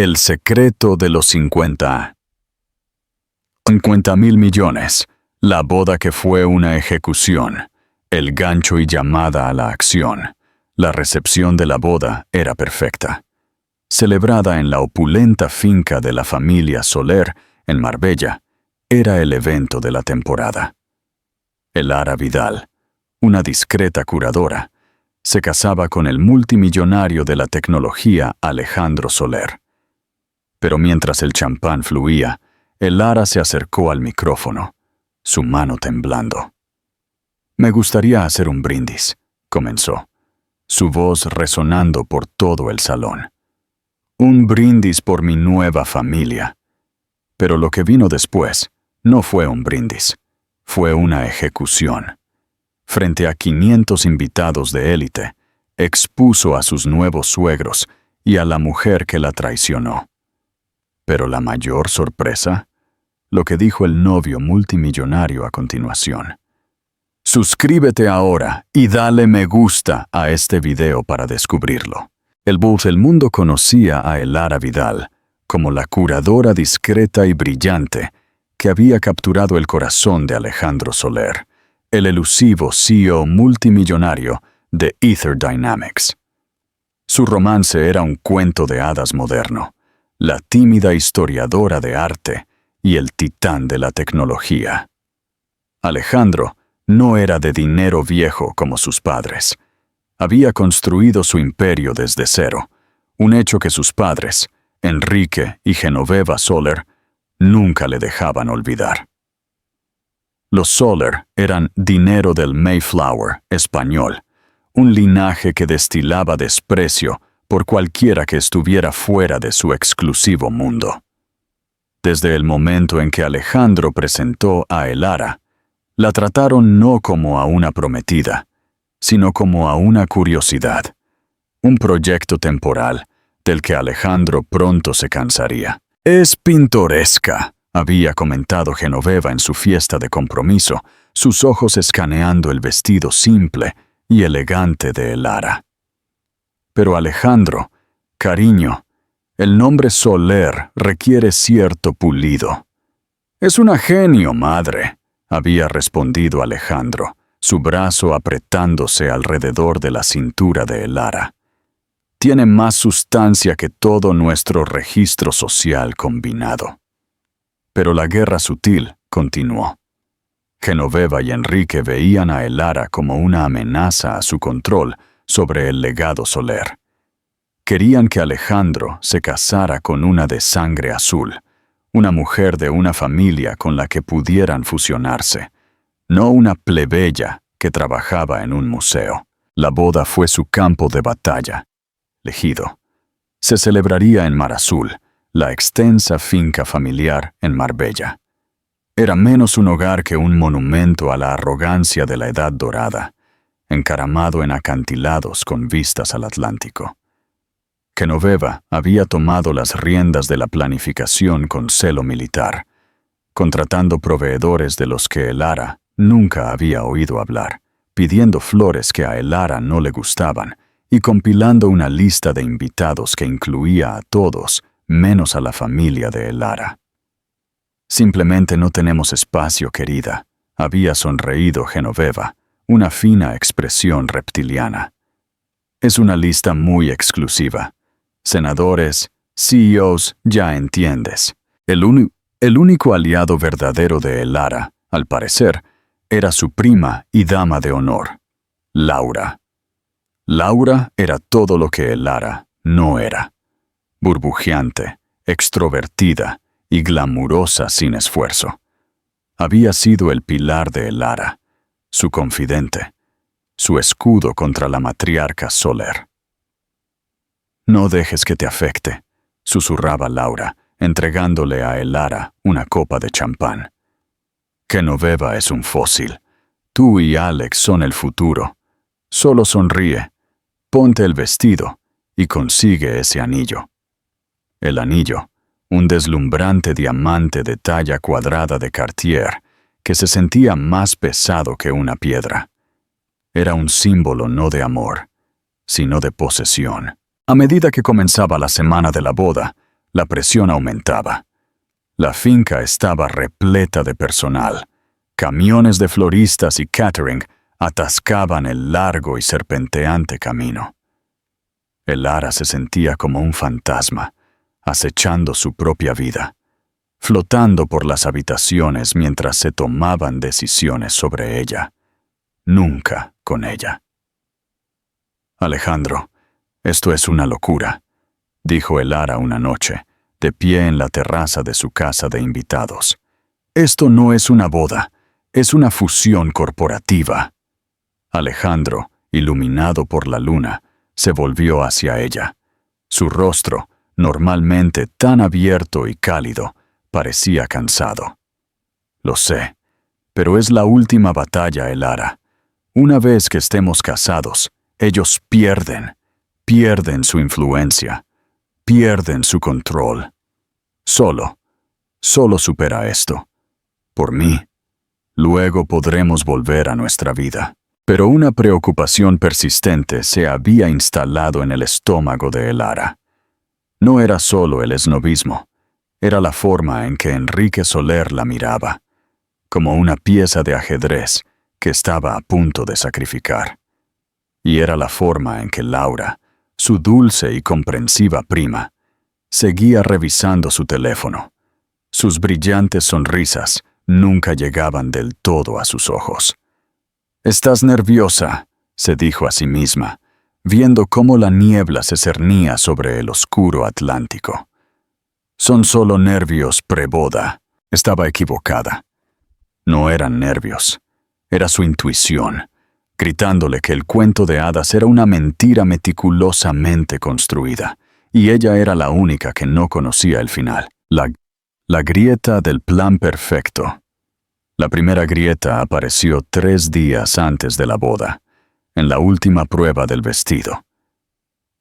El secreto de los 50.000 millones. La boda que fue una ejecución. El gancho y llamada a la acción. La recepción de la boda era perfecta. Celebrada en la opulenta finca de la familia Soler, en Marbella, era el evento de la temporada. Elara Vidal, una discreta curadora, se casaba con el multimillonario de la tecnología Alejandro Soler. Pero mientras el champán fluía, Elara se acercó al micrófono, su mano temblando. «Me gustaría hacer un brindis», comenzó, su voz resonando por todo el salón. «Un brindis por mi nueva familia». Pero lo que vino después no fue un brindis, fue una ejecución. Frente a 500 invitados de élite, expuso a sus nuevos suegros y a la mujer que la traicionó. Pero la mayor sorpresa, lo que dijo el novio multimillonario a continuación. Suscríbete ahora y dale me gusta a este video para descubrirlo. El mundo conocía a Elara Vidal como la curadora discreta y brillante que había capturado el corazón de Alejandro Soler, el elusivo CEO multimillonario de Ether Dynamics. Su romance era un cuento de hadas moderno, la tímida historiadora de arte y el titán de la tecnología. Alejandro no era de dinero viejo como sus padres. Había construido su imperio desde cero, un hecho que sus padres, Enrique y Genoveva Soler, nunca le dejaban olvidar. Los Soler eran dinero del Mayflower español, un linaje que destilaba desprecio por cualquiera que estuviera fuera de su exclusivo mundo. Desde el momento en que Alejandro presentó a Elara, la trataron no como a una prometida, sino como a una curiosidad, un proyecto temporal del que Alejandro pronto se cansaría. «Es pintoresca», había comentado Genoveva en su fiesta de compromiso, sus ojos escaneando el vestido simple y elegante de Elara. Pero Alejandro, cariño, el nombre Soler requiere cierto pulido. «Es una genio, madre», había respondido Alejandro, su brazo apretándose alrededor de la cintura de Elara. «Tiene más sustancia que todo nuestro registro social combinado». Pero la guerra sutil continuó. Genoveva y Enrique veían a Elara como una amenaza a su control sobre el legado Soler. Querían que Alejandro se casara con una de sangre azul, una mujer de una familia con la que pudieran fusionarse, no una plebeya que trabajaba en un museo. La boda fue su campo de batalla. L'Ejido. Se celebraría en Mar Azul, la extensa finca familiar en Marbella. Era menos un hogar que un monumento a la arrogancia de la Edad Dorada, encaramado en acantilados con vistas al Atlántico. Genoveva había tomado las riendas de la planificación con celo militar, contratando proveedores de los que Elara nunca había oído hablar, pidiendo flores que a Elara no le gustaban y compilando una lista de invitados que incluía a todos, menos a la familia de Elara. «Simplemente no tenemos espacio, querida», había sonreído Genoveva, una fina expresión reptiliana. «Es una lista muy exclusiva. Senadores, CEOs, ya entiendes». El único aliado verdadero de Elara, al parecer, era su prima y dama de honor, Laura. Laura era todo lo que Elara no era. Burbujeante, extrovertida y glamurosa sin esfuerzo. Había sido el pilar de Elara, su confidente, su escudo contra la matriarca Soler. «No dejes que te afecte», susurraba Laura, entregándole a Elara una copa de champán. «Genoveva es un fósil. Tú y Alex son el futuro. Solo sonríe, ponte el vestido y consigue ese anillo». El anillo, un deslumbrante diamante de talla cuadrada de Cartier, que se sentía más pesado que una piedra. Era un símbolo no de amor, sino de posesión. A medida que comenzaba la semana de la boda, La presión aumentaba. La finca estaba repleta de personal. Camiones de floristas y catering atascaban el largo y serpenteante camino. Elara se sentía como un fantasma, acechando su propia vida, flotando por las habitaciones mientras se tomaban decisiones sobre ella. Nunca con ella. Alejandro, esto es una locura, dijo Elara una noche, de pie en la terraza de su casa de invitados. Esto no es una boda, es una fusión corporativa. Alejandro, iluminado por la luna, se volvió hacia ella. Su rostro, normalmente tan abierto y cálido, parecía cansado. Lo sé, pero es la última batalla, Elara. Una vez que estemos casados, ellos pierden su influencia, pierden su control. Solo supera esto. Por mí, luego podremos volver a nuestra vida. Pero una preocupación persistente se había instalado en el estómago de Elara. No era solo el esnobismo, era la forma en que Enrique Soler la miraba, como una pieza de ajedrez que estaba a punto de sacrificar. Y era la forma en que Laura, su dulce y comprensiva prima, seguía revisando su teléfono. Sus brillantes sonrisas nunca llegaban del todo a sus ojos. «Estás nerviosa», se dijo a sí misma, viendo cómo la niebla se cernía sobre el oscuro Atlántico. «Son solo nervios preboda». Estaba equivocada. No eran nervios, era su intuición, gritándole que el cuento de hadas era una mentira meticulosamente construida, y ella era la única que no conocía el final. La grieta del plan perfecto. La primera grieta apareció 3 días antes de la boda, en la última prueba del vestido.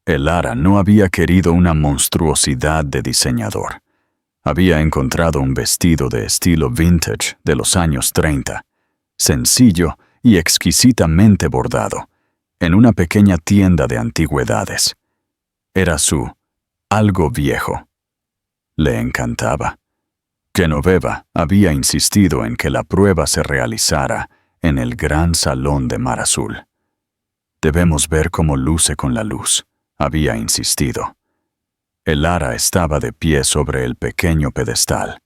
Elara no había querido una monstruosidad de diseñador. Había encontrado un vestido de estilo vintage de los años 30, sencillo y exquisitamente bordado, en una pequeña tienda de antigüedades. Era su algo viejo. Le encantaba. Genoveva había insistido en que la prueba se realizara en el gran salón de mar azul. «Debemos ver cómo luce con la luz», había insistido. Elara estaba de pie sobre el pequeño pedestal.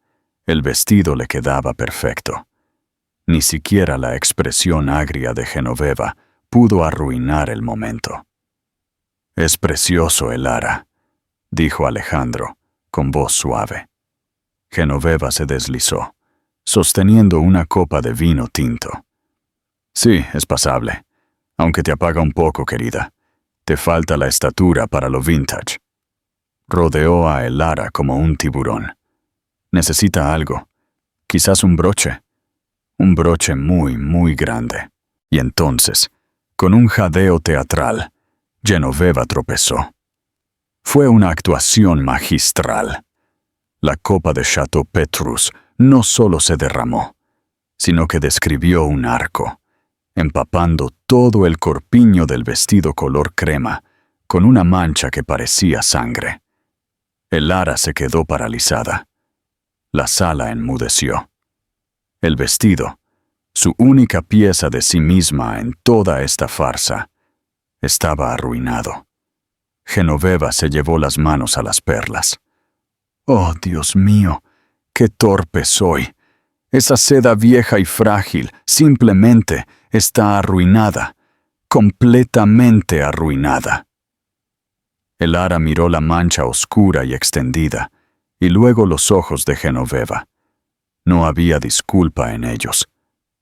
El vestido le quedaba perfecto. Ni siquiera la expresión agria de Genoveva pudo arruinar el momento. «Es precioso, Elara», dijo Alejandro, con voz suave. Genoveva se deslizó, sosteniendo una copa de vino tinto. «Sí, es pasable, aunque te apaga un poco, querida. Te falta la estatura para lo vintage». Rodeó a Elara como un tiburón. «Necesita algo, quizás un broche muy, muy grande». Y entonces, con un jadeo teatral, Genoveva tropezó. Fue una actuación magistral. La copa de Chateau Petrus no solo se derramó, sino que describió un arco, empapando todo el corpiño del vestido color crema, con una mancha que parecía sangre. Elara se quedó paralizada. La sala enmudeció. El vestido, su única pieza de sí misma en toda esta farsa, estaba arruinado. Genoveva se llevó las manos a las perlas. «Oh, Dios mío, qué torpe soy. Esa seda vieja y frágil simplemente está arruinada, completamente arruinada». Elara miró la mancha oscura y extendida, y luego los ojos de Genoveva. No había disculpa en ellos,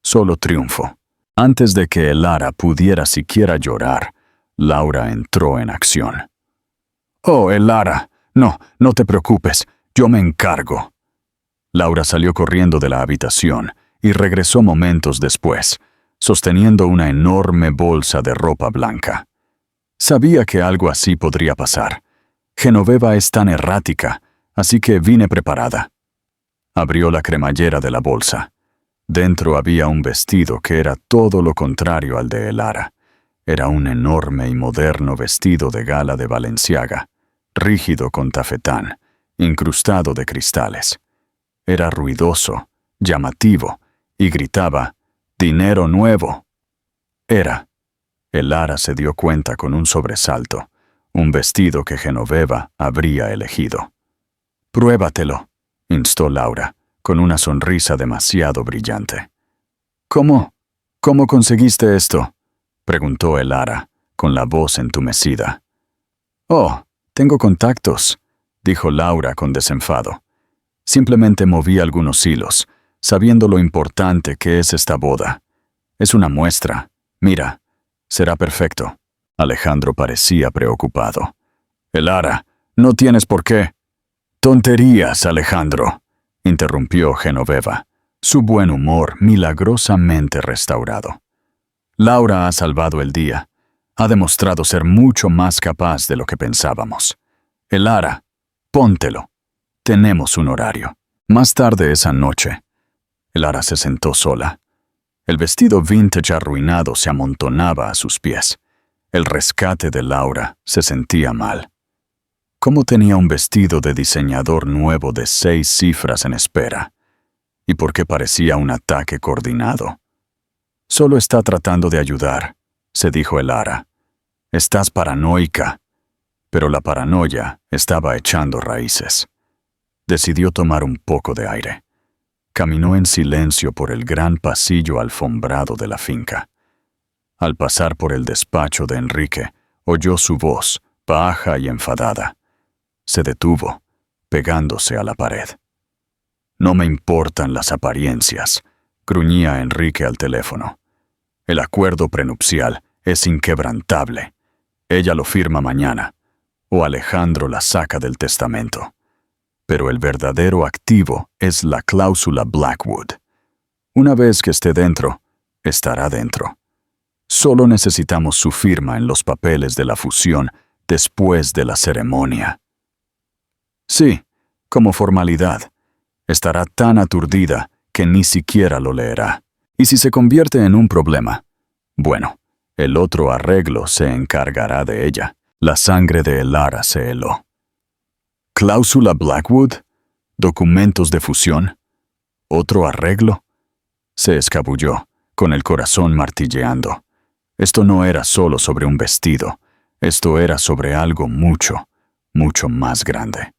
solo triunfo. Antes de que Elara pudiera siquiera llorar, Laura entró en acción. «Oh, Elara, no te preocupes, yo me encargo». Laura salió corriendo de la habitación y regresó momentos después, sosteniendo una enorme bolsa de ropa blanca. Sabía que algo así podría pasar. Genoveva es tan errática, así que vine preparada. Abrió la cremallera de la bolsa. Dentro había un vestido que era todo lo contrario al de Elara. Era un enorme y moderno vestido de gala de Balenciaga, rígido con tafetán, incrustado de cristales. Era ruidoso, llamativo, y gritaba, «¡Dinero nuevo!». Elara se dio cuenta con un sobresalto, un vestido que Genoveva habría elegido. «Pruébatelo», instó Laura, con una sonrisa demasiado brillante. «¿Cómo? ¿Cómo conseguiste esto?», preguntó Elara, con la voz entumecida. «Oh, tengo contactos», dijo Laura con desenfado. «Simplemente moví algunos hilos, sabiendo lo importante que es esta boda. Es una muestra. Mira, será perfecto». Alejandro parecía preocupado. «Elara, no tienes por qué». «Tonterías, Alejandro», interrumpió Genoveva, su buen humor milagrosamente restaurado. «Laura ha salvado el día. Ha demostrado ser mucho más capaz de lo que pensábamos. Elara, póntelo. Tenemos un horario». Más tarde esa noche, Elara se sentó sola. El vestido vintage arruinado se amontonaba a sus pies. El rescate de Laura se sentía mal. ¿Cómo tenía un vestido de diseñador nuevo de 6 cifras en espera? ¿Y por qué parecía un ataque coordinado? «Solo está tratando de ayudar», se dijo Elara. «Estás paranoica». Pero la paranoia estaba echando raíces. Decidió tomar un poco de aire. Caminó en silencio por el gran pasillo alfombrado de la finca. Al pasar por el despacho de Enrique, oyó su voz, baja y enfadada. Se detuvo, pegándose a la pared. «No me importan las apariencias», gruñía Enrique al teléfono. «El acuerdo prenupcial es inquebrantable. Ella lo firma mañana, o Alejandro la saca del testamento. Pero el verdadero activo es la cláusula Blackwood. Una vez que esté dentro, estará dentro. Solo necesitamos su firma en los papeles de la fusión después de la ceremonia». «Sí, como formalidad. Estará tan aturdida que ni siquiera lo leerá. Y si se convierte en un problema, bueno, el otro arreglo se encargará de ella». La sangre de Elara se heló. «¿Cláusula Blackwood? ¿Documentos de fusión? ¿Otro arreglo?». Se escabulló, con el corazón martilleando. Esto no era solo sobre un vestido. Esto era sobre algo mucho, mucho más grande.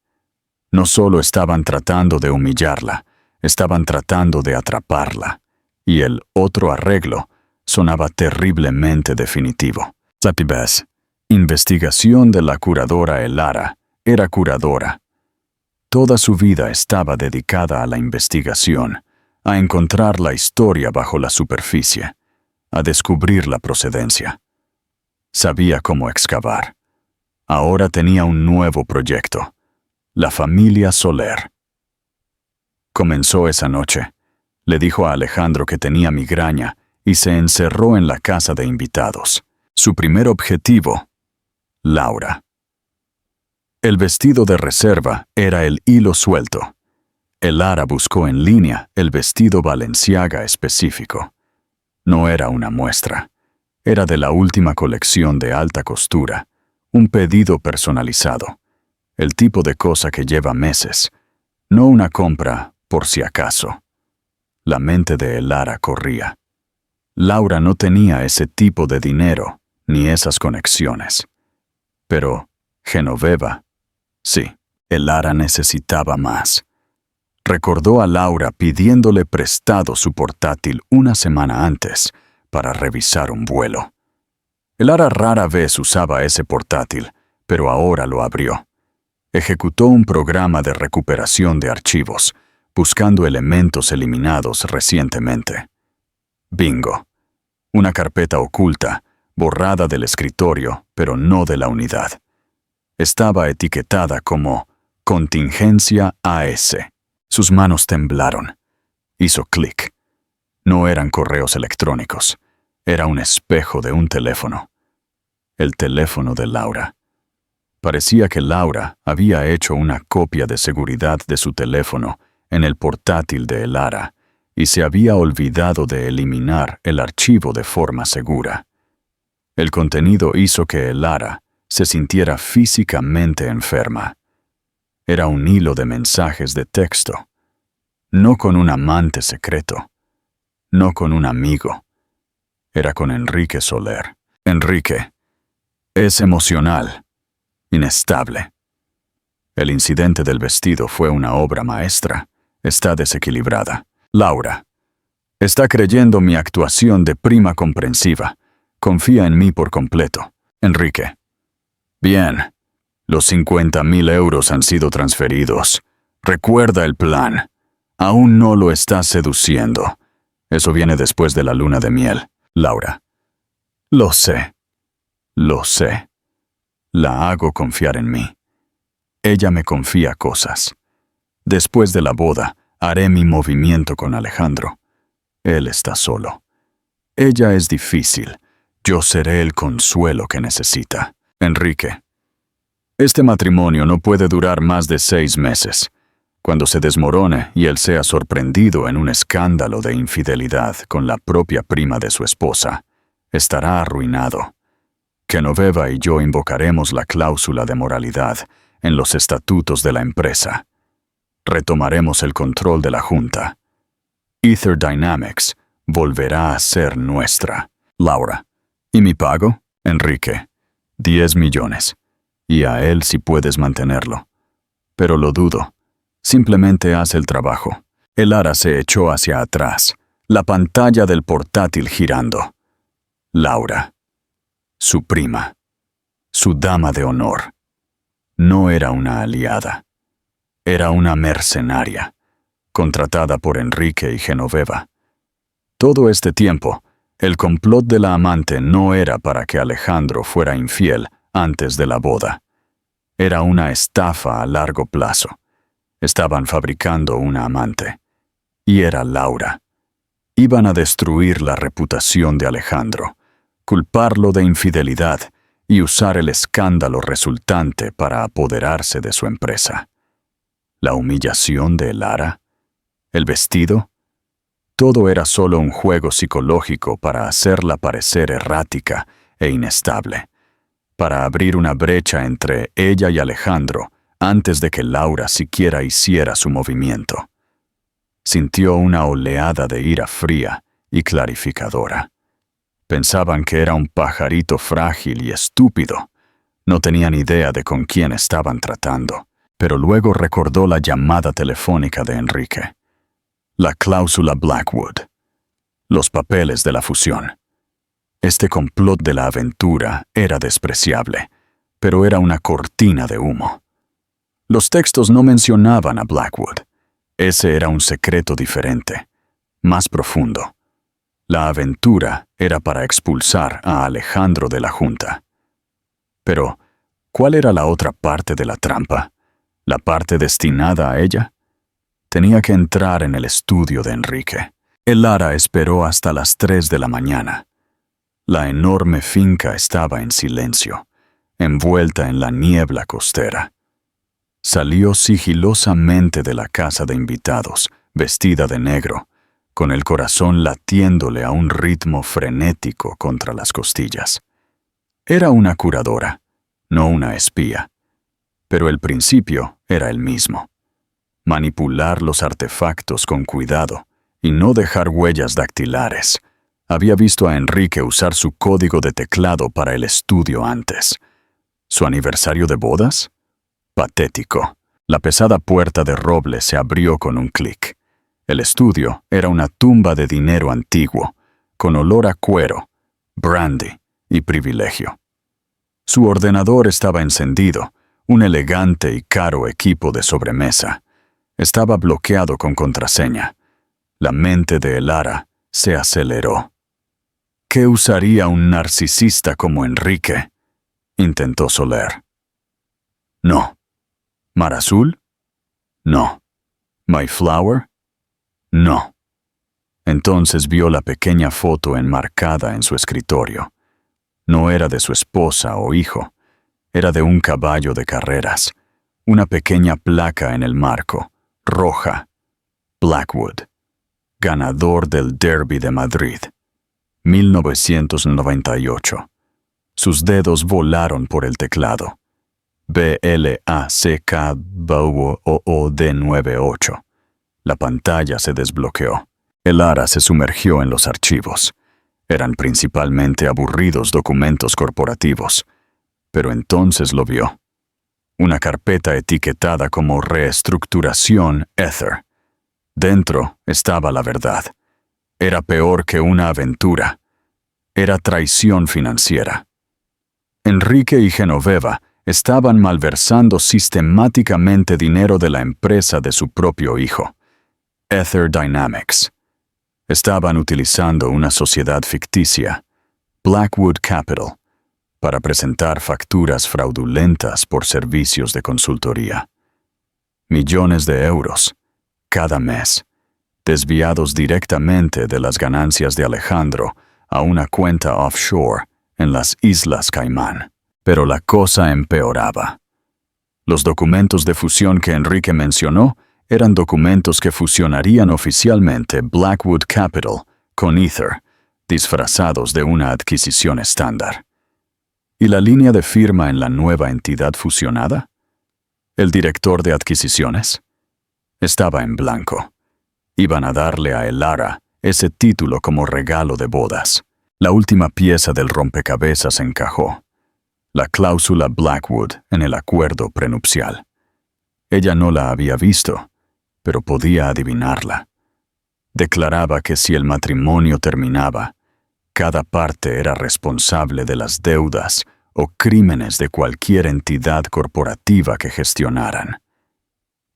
No solo estaban tratando de humillarla, estaban tratando de atraparla. Y el otro arreglo sonaba terriblemente definitivo. Zapibas. Investigación de la curadora Elara. Era curadora. Toda su vida estaba dedicada a la investigación, a encontrar la historia bajo la superficie, a descubrir la procedencia. Sabía cómo excavar. Ahora tenía un nuevo proyecto: la familia Soler. Comenzó esa noche. Le dijo a Alejandro que tenía migraña y se encerró en la casa de invitados. Su primer objetivo: Laura. El vestido de reserva era el hilo suelto. Elara buscó en línea el vestido Balenciaga específico. No era una muestra. Era de la última colección de alta costura, un pedido personalizado. El tipo de cosa que lleva meses, no una compra por si acaso. La mente de Elara corría. Laura no tenía ese tipo de dinero, ni esas conexiones. Pero Genoveva, sí, Elara necesitaba más. Recordó a Laura pidiéndole prestado su portátil una semana antes para revisar un vuelo. Elara rara vez usaba ese portátil, pero ahora lo abrió. Ejecutó un programa de recuperación de archivos, buscando elementos eliminados recientemente. Bingo. Una carpeta oculta, borrada del escritorio, pero no de la unidad. Estaba etiquetada como Contingencia AS. Sus manos temblaron. Hizo clic. No eran correos electrónicos. Era un espejo de un teléfono. El teléfono de Laura. Parecía que Laura había hecho una copia de seguridad de su teléfono en el portátil de Elara y se había olvidado de eliminar el archivo de forma segura. El contenido hizo que Elara se sintiera físicamente enferma. Era un hilo de mensajes de texto. No con un amante secreto. No con un amigo. Era con Enrique Soler. Enrique es emocional, inestable. El incidente del vestido fue una obra maestra. Está desequilibrada. Laura está creyendo mi actuación de prima comprensiva. Confía en mí por completo. Enrique. Bien. Los 50.000 euros han sido transferidos. Recuerda el plan. Aún no lo estás seduciendo. Eso viene después de la luna de miel. Laura. Lo sé. Lo sé. La hago confiar en mí. Ella me confía cosas. Después de la boda, haré mi movimiento con Alejandro. Él está solo. Ella es difícil. Yo seré el consuelo que necesita. Enrique. Este matrimonio no puede durar más de 6 meses. Cuando se desmorone y él sea sorprendido en un escándalo de infidelidad con la propia prima de su esposa, estará arruinado. Genoveva y yo invocaremos la cláusula de moralidad en los estatutos de la empresa. Retomaremos el control de la junta. Ether Dynamics volverá a ser nuestra. Laura. ¿Y mi pago? Enrique. 10 millones. Y a él si puedes mantenerlo. Pero lo dudo. Simplemente haz el trabajo. El ara se echó hacia atrás, la pantalla del portátil girando. Laura. Su prima. Su dama de honor. No era una aliada. Era una mercenaria, contratada por Enrique y Genoveva. Todo este tiempo, el complot de la amante no era para que Alejandro fuera infiel antes de la boda. Era una estafa a largo plazo. Estaban fabricando una amante. Y era Laura. Iban a destruir la reputación de Alejandro, culparlo de infidelidad y usar el escándalo resultante para apoderarse de su empresa. La humillación de Lara, el vestido, todo era solo un juego psicológico para hacerla parecer errática e inestable, para abrir una brecha entre ella y Alejandro antes de que Laura siquiera hiciera su movimiento. Sintió una oleada de ira fría y clarificadora. Pensaban que era un pajarito frágil y estúpido. No tenían idea de con quién estaban tratando, pero luego recordó la llamada telefónica de Enrique. La cláusula Blackwood. Los papeles de la fusión. Este complot de la aventura era despreciable, pero era una cortina de humo. Los textos no mencionaban a Blackwood. Ese era un secreto diferente, más profundo. La aventura era para expulsar a Alejandro de la junta. Pero, ¿cuál era la otra parte de la trampa? ¿La parte destinada a ella? Tenía que entrar en el estudio de Enrique. El ara esperó hasta las 3 de la mañana. La enorme finca estaba en silencio, envuelta en la niebla costera. Salió sigilosamente de la casa de invitados, vestida de negro, con el corazón latiéndole a un ritmo frenético contra las costillas. Era una curadora, no una espía, pero el principio era el mismo. Manipular los artefactos con cuidado y no dejar huellas dactilares. Había visto a Enrique usar su código de teclado para el estudio antes. ¿Su aniversario de bodas? Patético. La pesada puerta de roble se abrió con un clic. El estudio era una tumba de dinero antiguo, con olor a cuero, brandy y privilegio. Su ordenador estaba encendido, un elegante y caro equipo de sobremesa. Estaba bloqueado con contraseña. La mente de Elara se aceleró. ¿Qué usaría un narcisista como Enrique? Intentó Soler. No. ¿Mar Azul? No. ¿Mayflower? No. Entonces vio la pequeña foto enmarcada en su escritorio. No era de su esposa o hijo. Era de un caballo de carreras. Una pequeña placa en el marco, roja. Blackwood. Ganador del Derby de Madrid. 1998. Sus dedos volaron por el teclado. BLACKBOOD98. La pantalla se desbloqueó. El Lara se sumergió en los archivos. Eran principalmente aburridos documentos corporativos. Pero entonces lo vio. Una carpeta etiquetada como Reestructuración Ether. Dentro estaba la verdad. Era peor que una aventura. Era traición financiera. Enrique y Genoveva estaban malversando sistemáticamente dinero de la empresa de su propio hijo, Ether Dynamics. Estaban utilizando una sociedad ficticia, Blackwood Capital, para presentar facturas fraudulentas por servicios de consultoría. Millones de euros, cada mes, desviados directamente de las ganancias de Alejandro a una cuenta offshore en las Islas Caimán. Pero la cosa empeoraba. Los documentos de fusión que Enrique mencionó eran documentos que fusionarían oficialmente Blackwood Capital con Ether, disfrazados de una adquisición estándar. ¿Y la línea de firma en la nueva entidad fusionada? ¿El director de adquisiciones? Estaba en blanco. Iban a darle a Elara ese título como regalo de bodas. La última pieza del rompecabezas encajó. La cláusula Blackwood en el acuerdo prenupcial. Ella no la había visto, pero podía adivinarla. Declaraba que si el matrimonio terminaba, cada parte era responsable de las deudas o crímenes de cualquier entidad corporativa que gestionaran.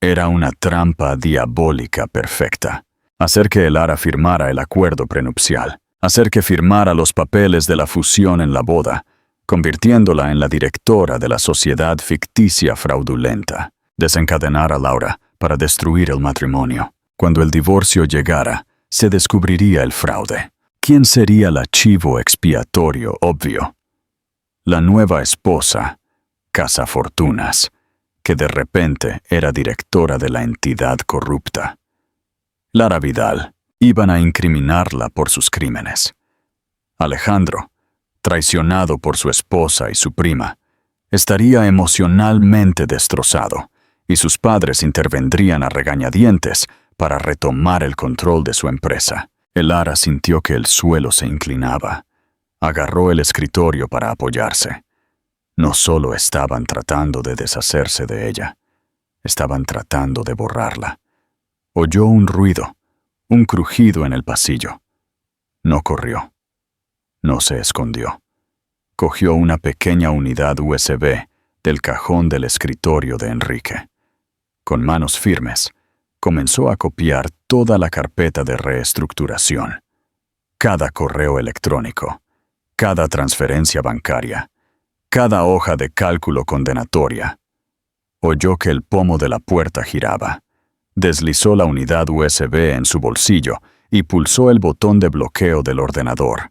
Era una trampa diabólica perfecta. Hacer que Elara firmara el acuerdo prenupcial, hacer que firmara los papeles de la fusión en la boda, convirtiéndola en la directora de la sociedad ficticia fraudulenta, desencadenar a Laura para destruir el matrimonio. Cuando el divorcio llegara, se descubriría el fraude. ¿Quién sería el archivo expiatorio obvio? La nueva esposa, Casafortunas, que de repente era directora de la entidad corrupta. Lara Vidal, iban a incriminarla por sus crímenes. Alejandro, traicionado por su esposa y su prima, estaría emocionalmente destrozado, y sus padres intervendrían a regañadientes para retomar el control de su empresa. Elara sintió que el suelo se inclinaba. Agarró el escritorio para apoyarse. No solo estaban tratando de deshacerse de ella, estaban tratando de borrarla. Oyó un ruido, un crujido en el pasillo. No corrió. No se escondió. Cogió una pequeña unidad USB del cajón del escritorio de Enrique. Con manos firmes, comenzó a copiar toda la carpeta de reestructuración. Cada correo electrónico, cada transferencia bancaria, cada hoja de cálculo condenatoria. Oyó que el pomo de la puerta giraba. Deslizó la unidad USB en su bolsillo y pulsó el botón de bloqueo del ordenador,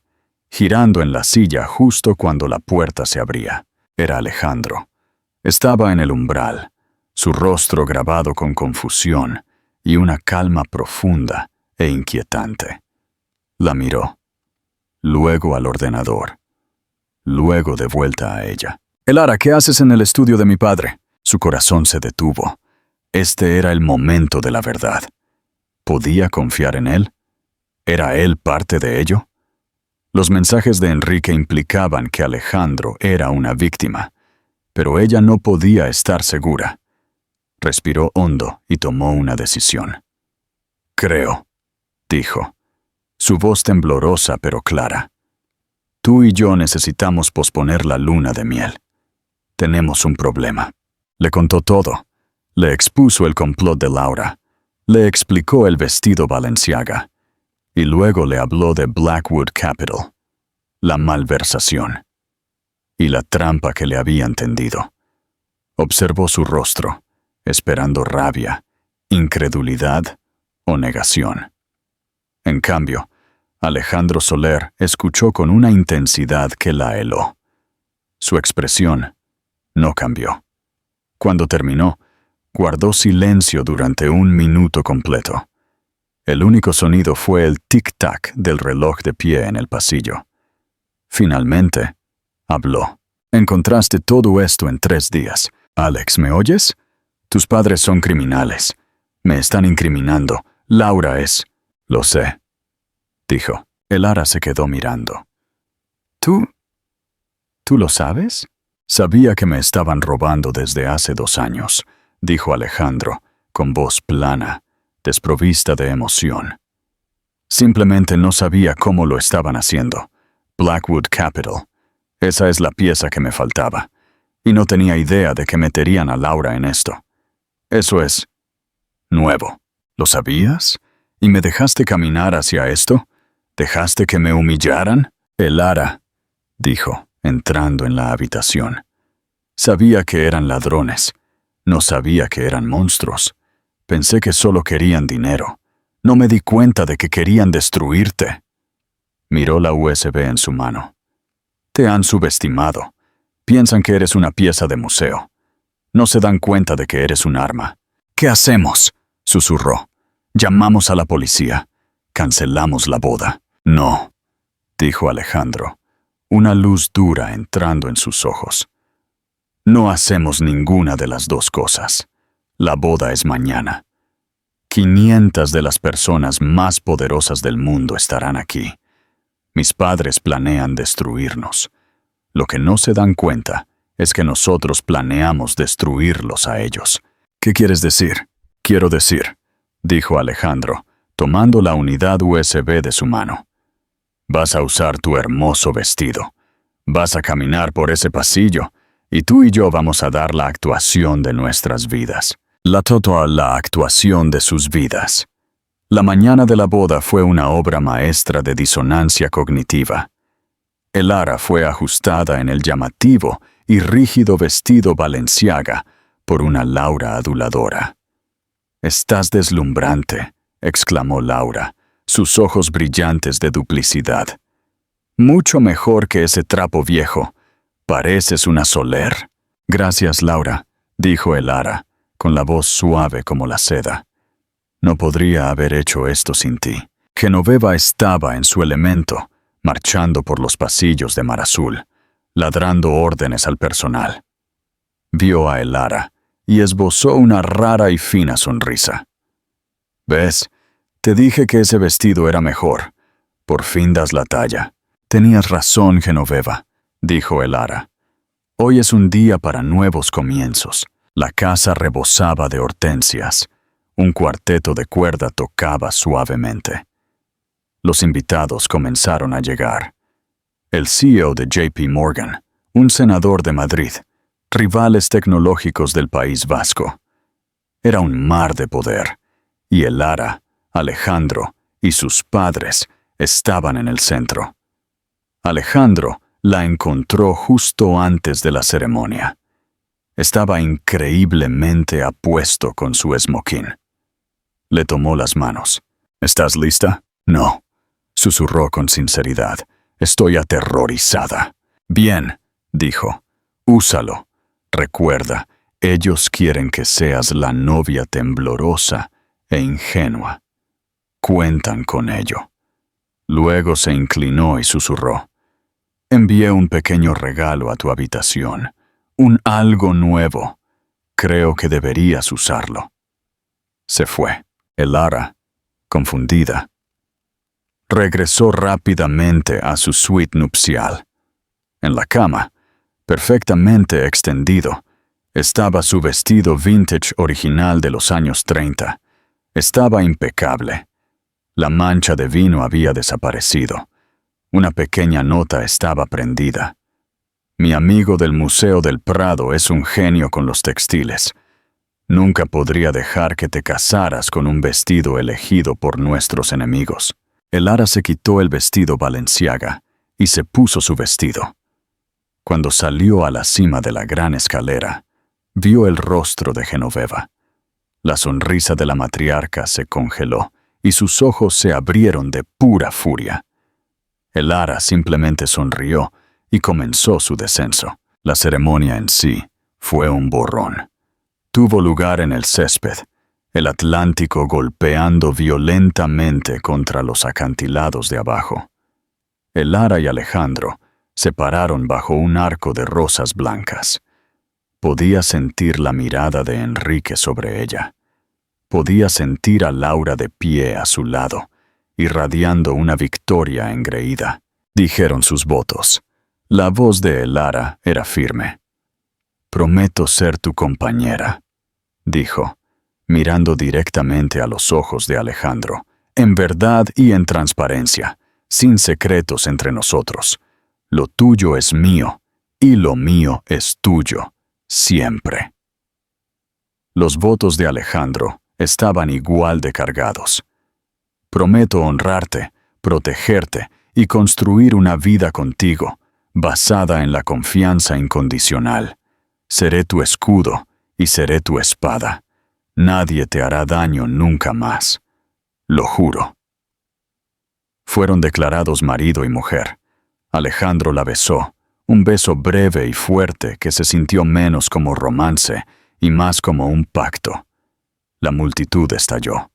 girando en la silla justo cuando la puerta se abría. Era Alejandro. Estaba en el umbral, su rostro grabado con confusión y una calma profunda e inquietante. La miró, luego al ordenador, luego de vuelta a ella. «Elara, ¿qué haces en el estudio de mi padre?» Su corazón se detuvo. Este era el momento de la verdad. ¿Podía confiar en él? ¿Era él parte de ello? Los mensajes de Enrique implicaban que Alejandro era una víctima, pero ella no podía estar segura. Respiró hondo y tomó una decisión. «Creo», dijo, su voz temblorosa pero clara. «Tú y yo necesitamos posponer la luna de miel. Tenemos un problema». Le contó todo. Le expuso el complot de Laura. Le explicó el vestido Balenciaga. Y luego le habló de Blackwood Capital, la malversación y la trampa que le habían tendido. Observó su rostro, esperando rabia, incredulidad o negación. En cambio, Alejandro Soler escuchó con una intensidad que la heló. Su expresión no cambió. Cuando terminó, guardó silencio durante 1 minuto completo. El único sonido fue el tic-tac del reloj de pie en el pasillo. Finalmente, habló. «Encontraste todo esto en 3 días. Alex, ¿me oyes? Tus padres son criminales. Me están incriminando. Laura es... Lo sé, dijo. Elara se quedó mirando. ¿Tú lo sabes? Sabía que me estaban robando desde hace 2 años, dijo Alejandro, con voz plana, desprovista de emoción. Simplemente no sabía cómo lo estaban haciendo. Blackwood Capital. Esa es la pieza que me faltaba. Y no tenía idea de que meterían a Laura en esto. Eso es nuevo. ¿Lo sabías? ¿Y me dejaste caminar hacia esto? ¿Dejaste que me humillaran? Elara, dijo, entrando en la habitación. Sabía que eran ladrones. No sabía que eran monstruos. Pensé que solo querían dinero. No me di cuenta de que querían destruirte. Miró la USB en su mano. Te han subestimado. Piensan que eres una pieza de museo. No se dan cuenta de que eres un arma. ¿Qué hacemos?, susurró. Llamamos a la policía. Cancelamos la boda. No, dijo Alejandro, una luz dura entrando en sus ojos. No hacemos ninguna de las 2 cosas. La boda es mañana. 500 de las personas más poderosas del mundo estarán aquí. Mis padres planean destruirnos. Lo que no se dan cuenta es que nosotros planeamos destruirlos a ellos. ¿Qué quieres decir? Quiero decir, dijo Alejandro, tomando la unidad USB de su mano. Vas a usar tu hermoso vestido. Vas a caminar por ese pasillo y tú y yo vamos a dar la actuación de nuestras vidas. La actuación de sus vidas. La mañana de la boda fue una obra maestra de disonancia cognitiva. Elara fue ajustada en el llamativo y rígido vestido Balenciaga por una Laura aduladora. «Estás deslumbrante», exclamó Laura, sus ojos brillantes de duplicidad. «Mucho mejor que ese trapo viejo. Pareces una Soler». «Gracias, Laura», dijo Elara, con la voz suave como la seda. «No podría haber hecho esto sin ti». Genoveva estaba en su elemento, marchando por los pasillos de Mar Azul, ladrando órdenes al personal. Vio a Elara y esbozó una rara y fina sonrisa. «¿Ves? Te dije que ese vestido era mejor. Por fin das la talla». «Tenías razón, Genoveva», dijo Elara. «Hoy es un día para nuevos comienzos». La casa rebosaba de hortensias. Un cuarteto de cuerda tocaba suavemente. Los invitados comenzaron a llegar. El CEO de JP Morgan, un senador de Madrid, rivales tecnológicos del País Vasco. Era un mar de poder, y Elara, Alejandro y sus padres estaban en el centro. Alejandro la encontró justo antes de la ceremonia. Estaba increíblemente apuesto con su esmoquín. Le tomó las manos. «¿Estás lista?» «No», susurró con sinceridad. «Estoy aterrorizada». «Bien», dijo. «Úsalo. Recuerda, ellos quieren que seas la novia temblorosa e ingenua. Cuentan con ello». Luego se inclinó y susurró. «Envié un pequeño regalo a tu habitación. Un algo nuevo. Creo que deberías usarlo». Se fue. Elara, confundida, regresó rápidamente a su suite nupcial. En la cama, perfectamente extendido, estaba su vestido vintage original de los años 30. Estaba impecable. La mancha de vino había desaparecido. Una pequeña nota estaba prendida. «Mi amigo del Museo del Prado es un genio con los textiles. Nunca podría dejar que te casaras con un vestido elegido por nuestros enemigos». Elara se quitó el vestido Balenciaga y se puso su vestido. Cuando salió a la cima de la gran escalera, vio el rostro de Genoveva. La sonrisa de la matriarca se congeló y sus ojos se abrieron de pura furia. Elara simplemente sonrió y comenzó su descenso. La ceremonia en sí fue un borrón. Tuvo lugar en el césped, el Atlántico golpeando violentamente contra los acantilados de abajo. Elara y Alejandro se pararon bajo un arco de rosas blancas. Podía sentir la mirada de Enrique sobre ella. Podía sentir a Laura de pie a su lado, irradiando una victoria engreída. Dijeron sus votos. La voz de Elara era firme. «Prometo ser tu compañera», dijo, mirando directamente a los ojos de Alejandro, en verdad y en transparencia, sin secretos entre nosotros. Lo tuyo es mío, y lo mío es tuyo, siempre. Los votos de Alejandro estaban igual de cargados. Prometo honrarte, protegerte y construir una vida contigo, basada en la confianza incondicional. Seré tu escudo y seré tu espada. Nadie te hará daño nunca más. Lo juro. Fueron declarados marido y mujer. Alejandro la besó, un beso breve y fuerte que se sintió menos como romance y más como un pacto. La multitud estalló.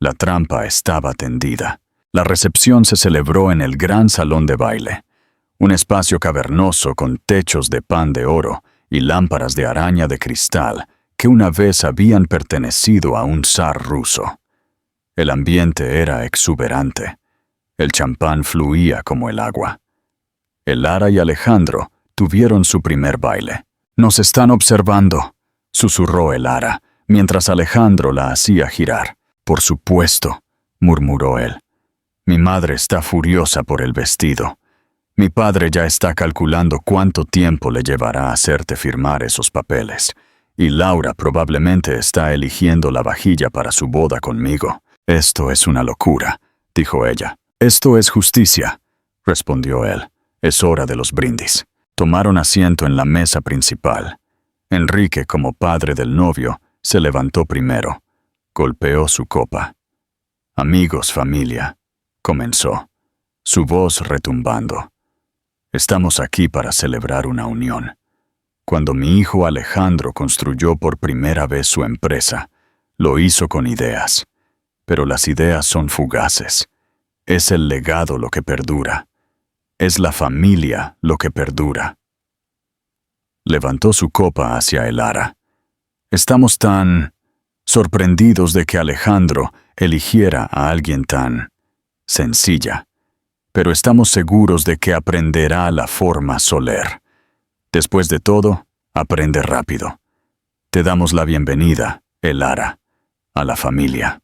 La trampa estaba tendida. La recepción se celebró en el gran salón de baile, un espacio cavernoso con techos de pan de oro y lámparas de araña de cristal que una vez habían pertenecido a un zar ruso. El ambiente era exuberante. El champán fluía como el agua. Elara y Alejandro tuvieron su primer baile. «Nos están observando», susurró Elara, mientras Alejandro la hacía girar. «Por supuesto», murmuró él. «Mi madre está furiosa por el vestido. Mi padre ya está calculando cuánto tiempo le llevará a hacerte firmar esos papeles. Y Laura probablemente está eligiendo la vajilla para su boda conmigo. Esto es una locura», dijo ella. «Esto es justicia», respondió él. «Es hora de los brindis». Tomaron asiento en la mesa principal. Enrique, como padre del novio, se levantó primero. Golpeó su copa. «Amigos, familia», comenzó, su voz retumbando. «Estamos aquí para celebrar una unión. Cuando mi hijo Alejandro construyó por primera vez su empresa, lo hizo con ideas. Pero las ideas son fugaces. Es el legado lo que perdura. Es la familia lo que perdura». Levantó su copa hacia Elara. «Estamos tan sorprendidos de que Alejandro eligiera a alguien tan sencilla, pero estamos seguros de que aprenderá la forma Soler. Después de todo, aprende rápido. Te damos la bienvenida, Elara, a la familia».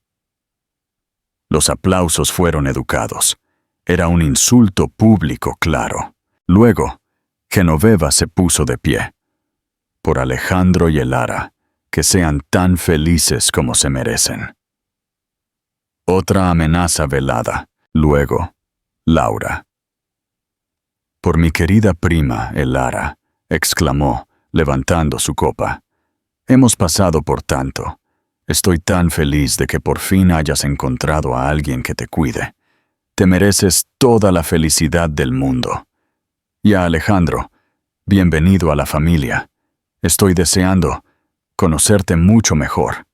Los aplausos fueron educados. Era un insulto público claro. Luego, Genoveva se puso de pie. «Por Alejandro y Elara, que sean tan felices como se merecen». Otra amenaza velada. Luego, Laura. «Por mi querida prima, Elara», exclamó, levantando su copa. «Hemos pasado por tanto. Estoy tan feliz de que por fin hayas encontrado a alguien que te cuide. Te mereces toda la felicidad del mundo. Y a Alejandro, bienvenido a la familia. Estoy deseando conocerte mucho mejor».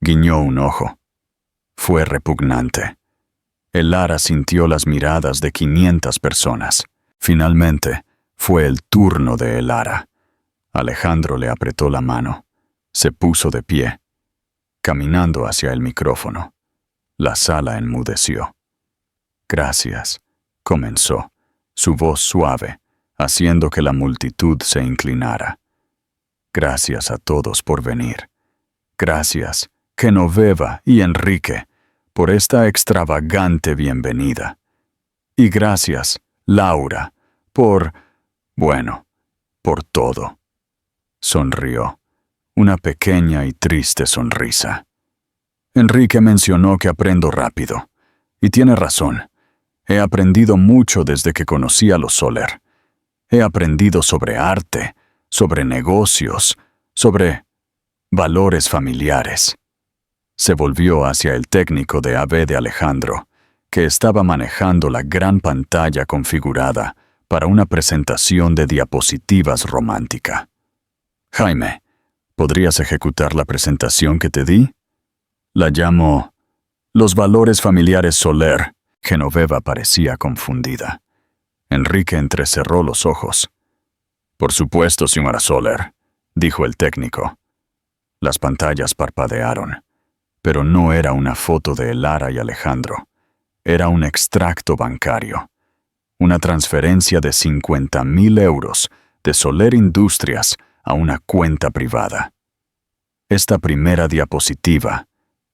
Guiñó un ojo. Fue repugnante. Elara sintió las miradas de 500 personas. Finalmente, fue el turno de Elara. Alejandro le apretó la mano. Se puso de pie, caminando hacia el micrófono. La sala enmudeció. «Gracias», comenzó, su voz suave, haciendo que la multitud se inclinara. «Gracias a todos por venir. Gracias, Genoveva y Enrique, por esta extravagante bienvenida. Y gracias, Laura, por todo». Sonrió, una pequeña y triste sonrisa. «Enrique mencionó que aprendo rápido, y tiene razón. He aprendido mucho desde que conocí a los Soler. He aprendido sobre arte, sobre negocios, sobre valores familiares». Se volvió hacia el técnico de AV de Alejandro, que estaba manejando la gran pantalla configurada para una presentación de diapositivas romántica. «Jaime, ¿podrías ejecutar la presentación que te di? La llamo Los valores familiares Soler». Genoveva parecía confundida. Enrique entrecerró los ojos. «Por supuesto, señora Soler. dijo el técnico. Las pantallas parpadearon, pero no era una foto de Lara y Alejandro. Era un extracto bancario. Una transferencia de 50.000 euros de Soler Industrias a una cuenta privada. Esta primera diapositiva,